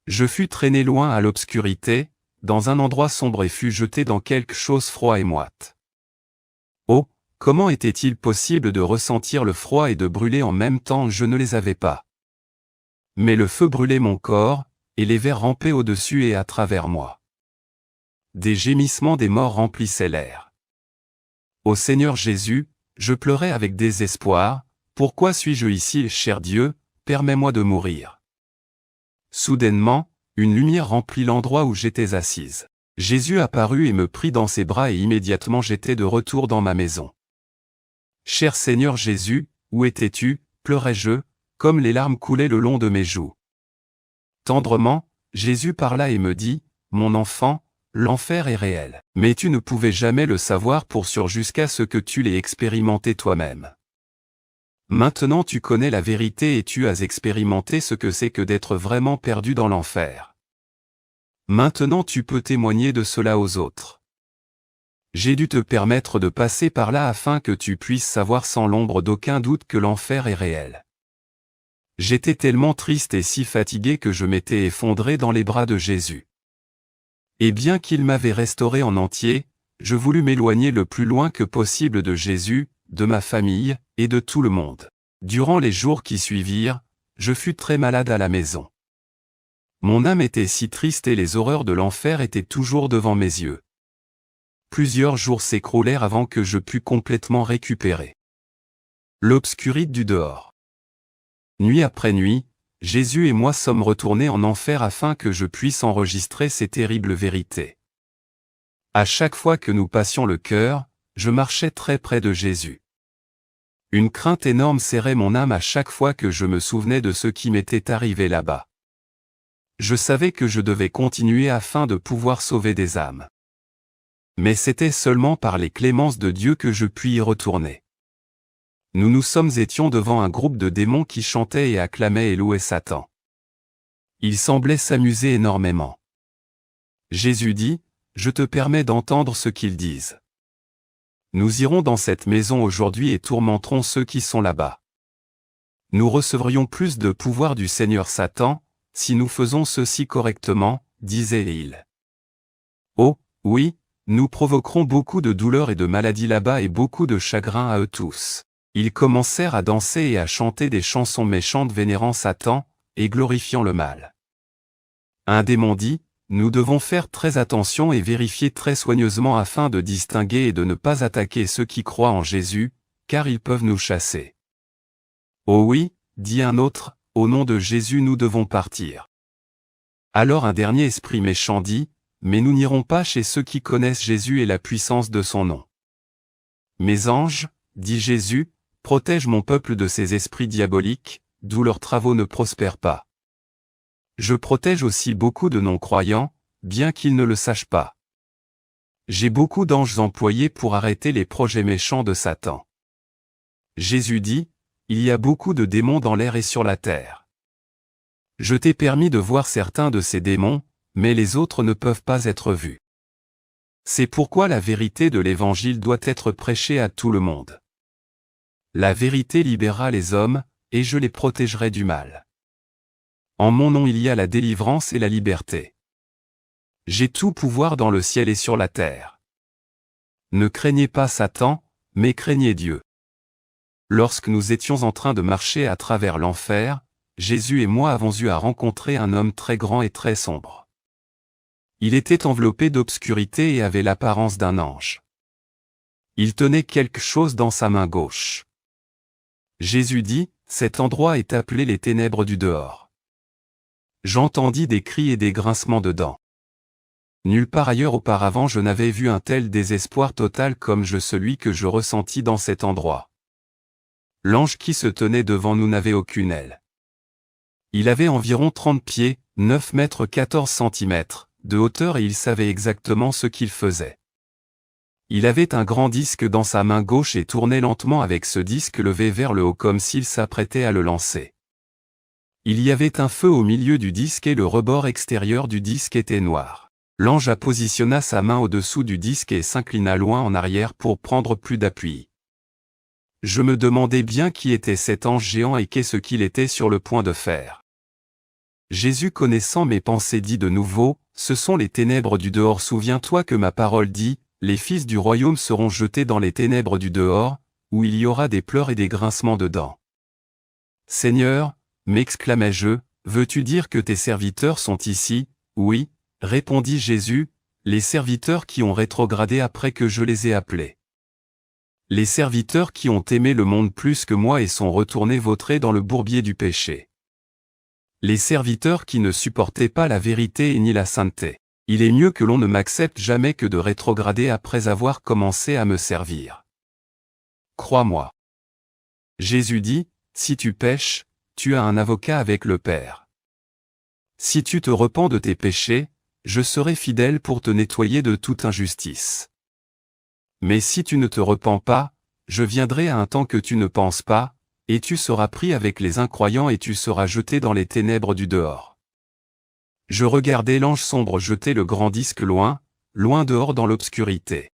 A: Je fus traîné loin à l'obscurité, dans un endroit sombre et fus jeté dans quelque chose froid et moite. Oh, comment était-il possible de ressentir le froid et de brûler en même temps? Je ne les avais pas. Mais le feu brûlait mon corps, et les vers rampaient au-dessus et à travers moi. Des gémissements des morts remplissaient l'air. Ô Seigneur Jésus, je pleurais avec désespoir, pourquoi suis-je ici, cher Dieu, permets-moi de mourir. Soudainement, une lumière remplit l'endroit où j'étais assise. Jésus apparut et me prit dans ses bras et immédiatement j'étais de retour dans ma maison. Cher Seigneur Jésus, où étais-tu? Pleurais-je, comme les larmes coulaient le long de mes joues. Tendrement, Jésus parla et me dit, mon enfant, l'enfer est réel, mais tu ne pouvais jamais le savoir pour sûr jusqu'à ce que tu l'aies expérimenté toi-même. Maintenant tu connais la vérité et tu as expérimenté ce que c'est que d'être vraiment perdu dans l'enfer. Maintenant tu peux témoigner de cela aux autres. J'ai dû te permettre de passer par là afin que tu puisses savoir sans l'ombre d'aucun doute que l'enfer est réel. J'étais tellement triste et si fatigué que je m'étais effondré dans les bras de Jésus. Et bien qu'il m'avait restauré en entier, je voulus m'éloigner le plus loin que possible de Jésus, de ma famille, et de tout le monde. Durant les jours qui suivirent, je fus très malade à la maison. Mon âme était si triste et les horreurs de l'enfer étaient toujours devant mes yeux. Plusieurs jours s'écroulèrent avant que je pus complètement récupérer. L'obscurité du dehors. Nuit après nuit, Jésus et moi sommes retournés en enfer afin que je puisse enregistrer ces terribles vérités. À chaque fois que nous passions le cœur, je marchais très près de Jésus. Une crainte énorme serrait mon âme à chaque fois que je me souvenais de ce qui m'était arrivé là-bas. Je savais que je devais continuer afin de pouvoir sauver des âmes. Mais c'était seulement par les clémences de Dieu que je puis y retourner. Nous étions devant un groupe de démons qui chantaient et acclamaient et louaient Satan. Ils semblaient s'amuser énormément. Jésus dit, « Je te permets d'entendre ce qu'ils disent. Nous irons dans cette maison aujourd'hui et tourmenterons ceux qui sont là-bas. Nous recevrions plus de pouvoir du Seigneur Satan, si nous faisons ceci correctement, disait-il. Oh, oui, nous provoquerons beaucoup de douleurs et de maladies là-bas et beaucoup de chagrin à eux tous. » Ils commencèrent à danser et à chanter des chansons méchantes vénérant Satan, et glorifiant le mal. Un démon dit, « Nous devons faire très attention et vérifier très soigneusement afin de distinguer et de ne pas attaquer ceux qui croient en Jésus, car ils peuvent nous chasser. » Oh oui, dit un autre, au nom de Jésus nous devons partir. Alors un dernier esprit méchant dit, « Mais nous n'irons pas chez ceux qui connaissent Jésus et la puissance de son nom. » Mes anges, dit Jésus, protège mon peuple de ces esprits diaboliques, d'où leurs travaux ne prospèrent pas. Je protège aussi beaucoup de non-croyants, bien qu'ils ne le sachent pas. J'ai beaucoup d'anges employés pour arrêter les projets méchants de Satan. Jésus dit, il y a beaucoup de démons dans l'air et sur la terre. Je t'ai permis de voir certains de ces démons, mais les autres ne peuvent pas être vus. C'est pourquoi la vérité de l'Évangile doit être prêchée à tout le monde. La vérité libérera les hommes, et je les protégerai du mal. En mon nom il y a la délivrance et la liberté. J'ai tout pouvoir dans le ciel et sur la terre. Ne craignez pas Satan, mais craignez Dieu. Lorsque nous étions en train de marcher à travers l'enfer, Jésus et moi avons eu à rencontrer un homme très grand et très sombre. Il était enveloppé d'obscurité et avait l'apparence d'un ange. Il tenait quelque chose dans sa main gauche. Jésus dit, « Cet endroit est appelé les ténèbres du dehors. » J'entendis des cris et des grincements de dents. Nulle part ailleurs auparavant je n'avais vu un tel désespoir total comme celui que je ressentis dans cet endroit. L'ange qui se tenait devant nous n'avait aucune aile. Il avait environ 30 pieds, 9 mètres 14 centimètres, de hauteur et il savait exactement ce qu'il faisait. Il avait un grand disque dans sa main gauche et tournait lentement avec ce disque levé vers le haut comme s'il s'apprêtait à le lancer. Il y avait un feu au milieu du disque et le rebord extérieur du disque était noir. L'ange positionna sa main au-dessous du disque et s'inclina loin en arrière pour prendre plus d'appui. Je me demandais bien qui était cet ange géant et qu'est-ce qu'il était sur le point de faire. Jésus connaissant mes pensées dit de nouveau, « Ce sont les ténèbres du dehors. Souviens-toi que ma parole dit, les fils du royaume seront jetés dans les ténèbres du dehors, où il y aura des pleurs et des grincements de dents. » Seigneur, m'exclamai-je, veux-tu dire que tes serviteurs sont ici? Oui, répondit Jésus, les serviteurs qui ont rétrogradé après que je les ai appelés. Les serviteurs qui ont aimé le monde plus que moi et sont retournés vautrer dans le bourbier du péché. Les serviteurs qui ne supportaient pas la vérité et ni la sainteté. Il est mieux que l'on ne m'accepte jamais que de rétrograder après avoir commencé à me servir. Crois-moi. Jésus dit, si tu pèches, tu as un avocat avec le Père. Si tu te repens de tes péchés, je serai fidèle pour te nettoyer de toute injustice. Mais si tu ne te repens pas, je viendrai à un temps que tu ne penses pas, et tu seras pris avec les incroyants et tu seras jeté dans les ténèbres du dehors. Je regardai l'ange sombre jeter le grand disque loin, loin dehors dans l'obscurité.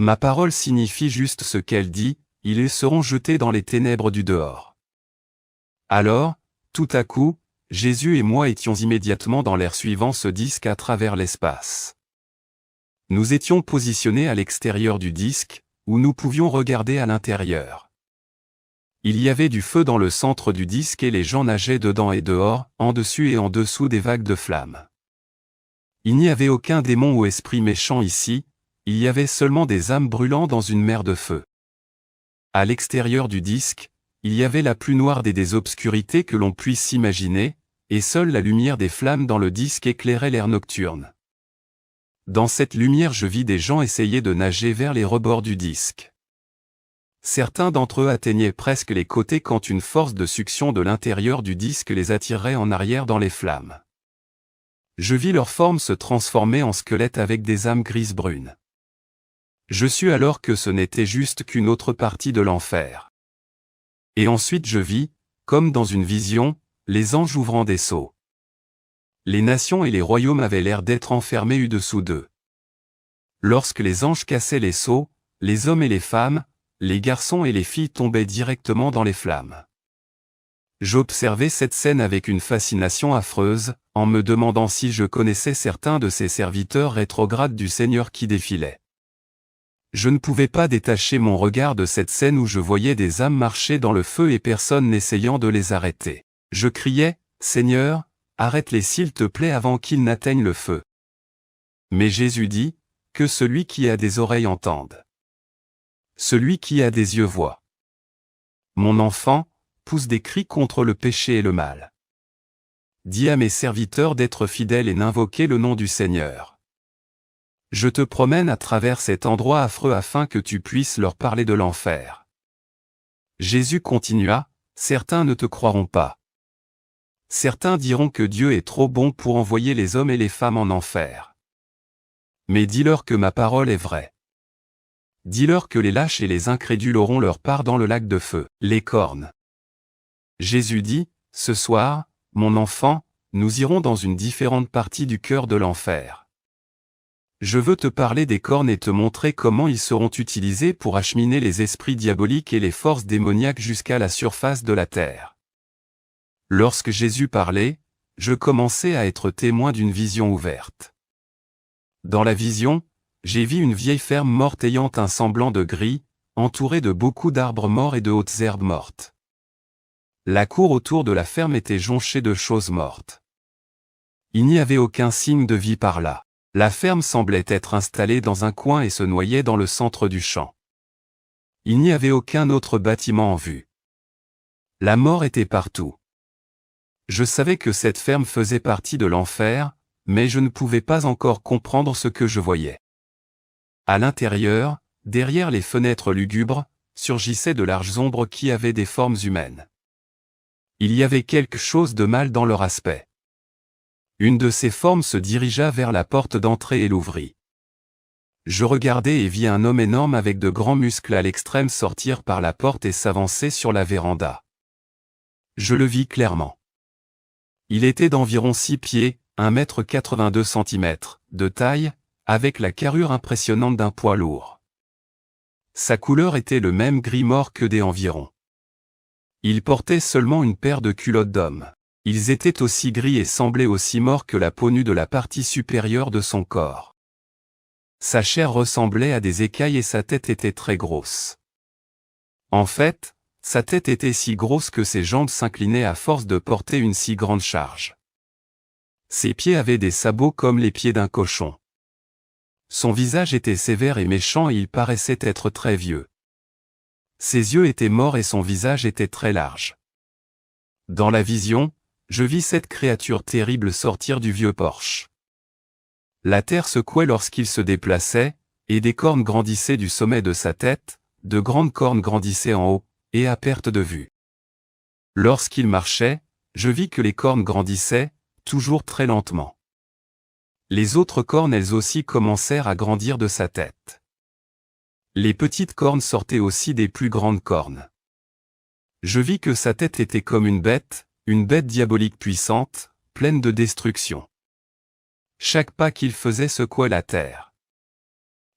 A: Ma parole signifie juste ce qu'elle dit, ils seront jetés dans les ténèbres du dehors. Alors, tout à coup, Jésus et moi étions immédiatement dans l'air suivant ce disque à travers l'espace. Nous étions positionnés à l'extérieur du disque, où nous pouvions regarder à l'intérieur. Il y avait du feu dans le centre du disque et les gens nageaient dedans et dehors, en dessus et en dessous des vagues de flammes. Il n'y avait aucun démon ou esprit méchant ici, il y avait seulement des âmes brûlant dans une mer de feu. À l'extérieur du disque, il y avait la plus noire des obscurités que l'on puisse s'imaginer, et seule la lumière des flammes dans le disque éclairait l'air nocturne. Dans cette lumière je vis des gens essayer de nager vers les rebords du disque. Certains d'entre eux atteignaient presque les côtés quand une force de succion de l'intérieur du disque les attirait en arrière dans les flammes. Je vis leur forme se transformer en squelette avec des âmes grises-brunes. Je sus alors que ce n'était juste qu'une autre partie de l'enfer. Et ensuite je vis, comme dans une vision, les anges ouvrant des sceaux. Les nations et les royaumes avaient l'air d'être enfermés au-dessous d'eux. Lorsque les anges cassaient les sceaux, les hommes et les femmes, les garçons et les filles tombaient directement dans les flammes. J'observais cette scène avec une fascination affreuse, en me demandant si je connaissais certains de ces serviteurs rétrogrades du Seigneur qui défilaient. Je ne pouvais pas détacher mon regard de cette scène où je voyais des âmes marcher dans le feu et personne n'essayant de les arrêter. Je criais, « Seigneur, arrête-les s'il te plaît avant qu'ils n'atteignent le feu. » Mais Jésus dit, « Que celui qui a des oreilles entende. Celui qui a des yeux voit. » Mon enfant, pousse des cris contre le péché et le mal. Dis à mes serviteurs d'être fidèles et d'invoquer le nom du Seigneur. Je te promène à travers cet endroit affreux afin que tu puisses leur parler de l'enfer. Jésus continua, « Certains ne te croiront pas. Certains diront que Dieu est trop bon pour envoyer les hommes et les femmes en enfer. Mais dis-leur que ma parole est vraie. Dis-leur que les lâches et les incrédules auront leur part dans le lac de feu, les cornes. » Jésus dit, « Ce soir, mon enfant, nous irons dans une différente partie du cœur de l'enfer. Je veux te parler des cornes et te montrer comment ils seront utilisés pour acheminer les esprits diaboliques et les forces démoniaques jusqu'à la surface de la terre. » Lorsque Jésus parlait, je commençais à être témoin d'une vision ouverte. Dans la vision, j'ai vu une vieille ferme morte ayant un semblant de gris, entourée de beaucoup d'arbres morts et de hautes herbes mortes. La cour autour de la ferme était jonchée de choses mortes. Il n'y avait aucun signe de vie par là. La ferme semblait être installée dans un coin et se noyait dans le centre du champ. Il n'y avait aucun autre bâtiment en vue. La mort était partout. Je savais que cette ferme faisait partie de l'enfer, mais je ne pouvais pas encore comprendre ce que je voyais. À l'intérieur, derrière les fenêtres lugubres, surgissaient de larges ombres qui avaient des formes humaines. Il y avait quelque chose de mal dans leur aspect. Une de ces formes se dirigea vers la porte d'entrée et l'ouvrit. Je regardai et vis un homme énorme avec de grands muscles à l'extrême sortir par la porte et s'avancer sur la véranda. Je le vis clairement. Il était d'environ 6 pieds, 1,82 m, de taille, avec la carrure impressionnante d'un poids lourd. Sa couleur était le même gris mort que des environs. Il portait seulement une paire de culottes d'homme. Ils étaient aussi gris et semblaient aussi morts que la peau nue de la partie supérieure de son corps. Sa chair ressemblait à des écailles et sa tête était très grosse. En fait, sa tête était si grosse que ses jambes s'inclinaient à force de porter une si grande charge. Ses pieds avaient des sabots comme les pieds d'un cochon. Son visage était sévère et méchant et il paraissait être très vieux. Ses yeux étaient morts et son visage était très large. Dans la vision, je vis cette créature terrible sortir du vieux porche. La terre secouait lorsqu'il se déplaçait, et des cornes grandissaient du sommet de sa tête, de grandes cornes grandissaient en haut, et à perte de vue. Lorsqu'il marchait, je vis que les cornes grandissaient, toujours très lentement. Les autres cornes elles aussi commencèrent à grandir de sa tête. Les petites cornes sortaient aussi des plus grandes cornes. Je vis que sa tête était comme une bête diabolique puissante, pleine de destruction. Chaque pas qu'il faisait secouait la terre.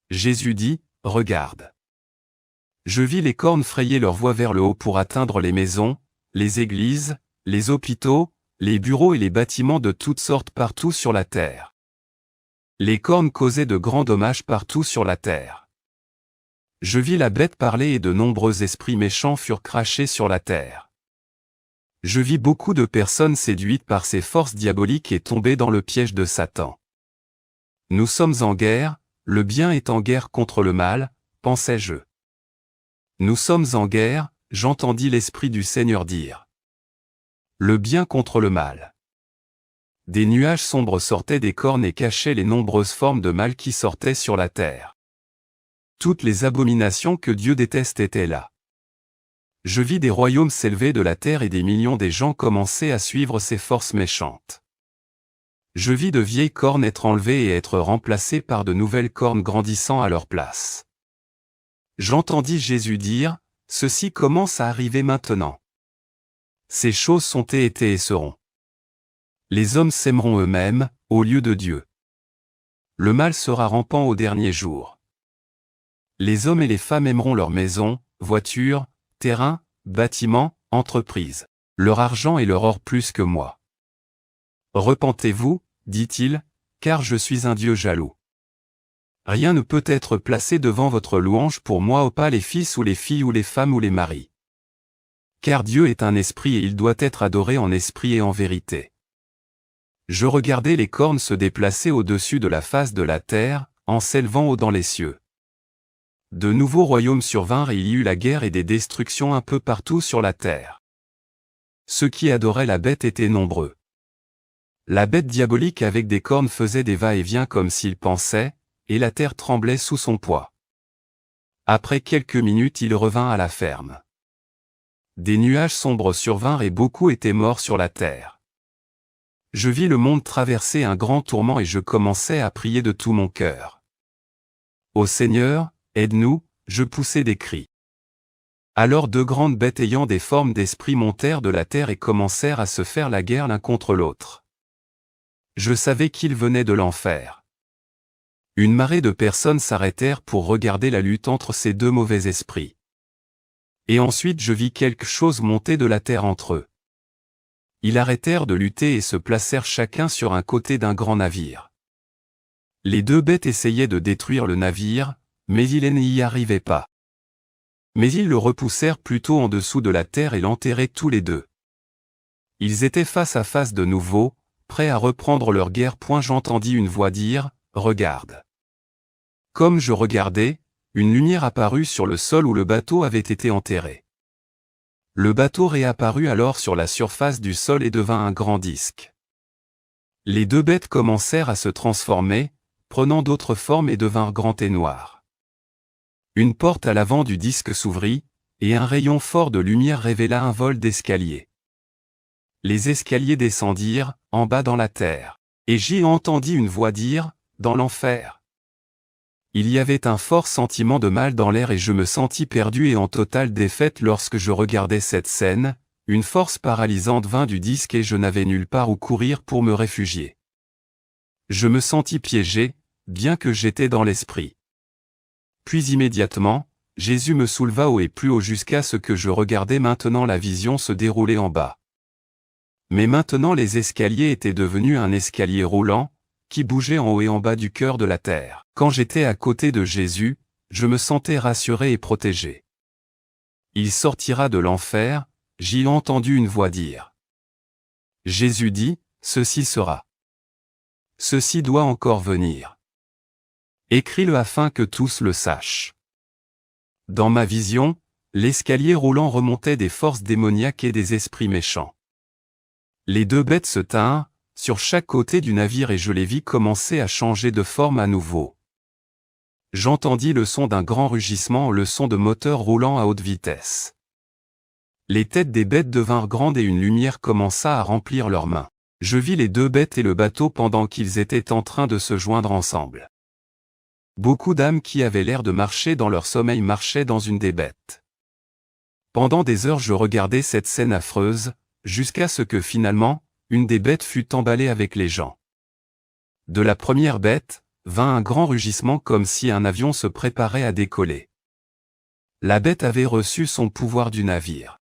A: Jésus dit, regarde. Je vis les cornes frayer leur voie vers le haut pour atteindre les maisons, les églises, les hôpitaux, les bureaux et les bâtiments de toutes sortes partout sur la terre. Les cornes causaient de grands dommages partout sur la terre. Je vis la bête parler et de nombreux esprits méchants furent crachés sur la terre. Je vis beaucoup de personnes séduites par ces forces diaboliques et tombées dans le piège de Satan. Nous sommes en guerre, le bien est en guerre contre le mal, pensais-je. Nous sommes en guerre, j'entendis l'Esprit du Seigneur dire. Le bien contre le mal. Des nuages sombres sortaient des cornes et cachaient les nombreuses formes de mal qui sortaient sur la terre. Toutes les abominations que Dieu déteste étaient là. Je vis des royaumes s'élever de la terre et des millions des gens commençaient à suivre ces forces méchantes. Je vis de vieilles cornes être enlevées et être remplacées par de nouvelles cornes grandissant à leur place. J'entendis Jésus dire, « Ceci commence à arriver maintenant. Ces choses sont et seront. Les hommes s'aimeront eux-mêmes, au lieu de Dieu. Le mal sera rampant au dernier jour. Les hommes et les femmes aimeront leurs maisons, voitures, terrains, bâtiments, entreprises, leur argent et leur or plus que moi. Repentez-vous, dit-il, car je suis un Dieu jaloux. Rien ne peut être placé devant votre louange pour moi, pas les fils ou les filles ou les femmes ou les maris. Car Dieu est un esprit et il doit être adoré en esprit et en vérité. Je regardais les cornes se déplacer au-dessus de la face de la terre, en s'élevant haut dans les cieux. De nouveaux royaumes survinrent et il y eut la guerre et des destructions un peu partout sur la terre. Ceux qui adoraient la bête étaient nombreux. La bête diabolique avec des cornes faisait des va-et-vient comme s'il pensait, et la terre tremblait sous son poids. Après quelques minutes il revint à la ferme. Des nuages sombres survinrent et beaucoup étaient morts sur la terre. Je vis le monde traverser un grand tourment et je commençai à prier de tout mon cœur. Ô Seigneur, aide-nous, je poussai des cris. Alors deux grandes bêtes ayant des formes d'esprits montèrent de la terre et commencèrent à se faire la guerre l'un contre l'autre. Je savais qu'ils venaient de l'enfer. Une marée de personnes s'arrêtèrent pour regarder la lutte entre ces deux mauvais esprits. Et ensuite je vis quelque chose monter de la terre entre eux. Ils arrêtèrent de lutter et se placèrent chacun sur un côté d'un grand navire. Les deux bêtes essayaient de détruire le navire, mais ils n'y arrivaient pas. Mais ils le repoussèrent plutôt en dessous de la terre et l'enterraient tous les deux. Ils étaient face à face de nouveau, prêts à reprendre leur guerre. J'entendis une voix dire, « Regarde !» Comme je regardais, une lumière apparut sur le sol où le bateau avait été enterré. Le bateau réapparut alors sur la surface du sol et devint un grand disque. Les deux bêtes commencèrent à se transformer, prenant d'autres formes et devinrent grands et noirs. Une porte à l'avant du disque s'ouvrit, et un rayon fort de lumière révéla un vol d'escalier. Les escaliers descendirent, en bas dans la terre, et j'y entendis une voix dire, « Dans l'enfer !» Il y avait un fort sentiment de mal dans l'air et je me sentis perdu et en totale défaite lorsque je regardais cette scène, une force paralysante vint du disque et je n'avais nulle part où courir pour me réfugier. Je me sentis piégé, bien que j'étais dans l'esprit. Puis immédiatement, Jésus me souleva haut et plus haut jusqu'à ce que je regardais maintenant la vision se dérouler en bas. Mais maintenant les escaliers étaient devenus un escalier roulant, qui bougeait en haut et en bas du cœur de la terre. Quand j'étais à côté de Jésus, je me sentais rassuré et protégé. Il sortira de l'enfer, j'y ai entendu une voix dire. Jésus dit, ceci sera. Ceci doit encore venir. Écris-le afin que tous le sachent. Dans ma vision, l'escalier roulant remontait des forces démoniaques et des esprits méchants. Les deux bêtes se tinrent, sur chaque côté du navire et je les vis commencer à changer de forme à nouveau. J'entendis le son d'un grand rugissement, le son de moteurs roulant à haute vitesse. Les têtes des bêtes devinrent grandes et une lumière commença à remplir leurs mains. Je vis les deux bêtes et le bateau pendant qu'ils étaient en train de se joindre ensemble. Beaucoup d'âmes qui avaient l'air de marcher dans leur sommeil marchaient dans une des bêtes. Pendant des heures je regardais cette scène affreuse, jusqu'à ce que finalement, une des bêtes fut emballée avec les gens. De la première bête, vint un grand rugissement comme si un avion se préparait à décoller. La bête avait reçu son pouvoir du navire.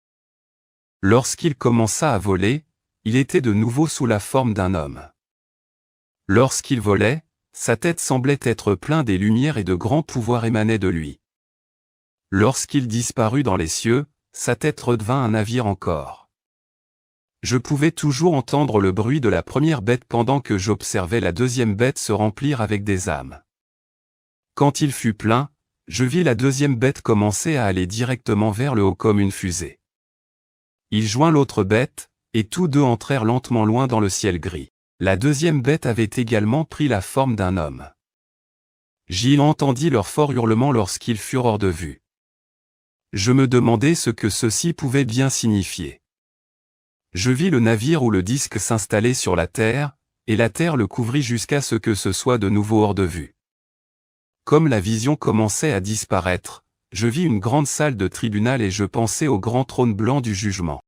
A: Lorsqu'il commença à voler, il était de nouveau sous la forme d'un homme. Lorsqu'il volait, sa tête semblait être pleine des lumières et de grands pouvoirs émanaient de lui. Lorsqu'il disparut dans les cieux, sa tête redevint un navire encore. Je pouvais toujours entendre le bruit de la première bête pendant que j'observais la deuxième bête se remplir avec des âmes. Quand il fut plein, je vis la deuxième bête commencer à aller directement vers le haut comme une fusée. Il joint l'autre bête, et tous deux entrèrent lentement loin dans le ciel gris. La deuxième bête avait également pris la forme d'un homme. J'y entendis leurs forts hurlements lorsqu'ils furent hors de vue. Je me demandais ce que ceci pouvait bien signifier. Je vis le navire ou le disque s'installer sur la terre, et la terre le couvrit jusqu'à ce que ce soit de nouveau hors de vue. Comme la vision commençait à disparaître, je vis une grande salle de tribunal et je pensais au grand trône blanc du jugement.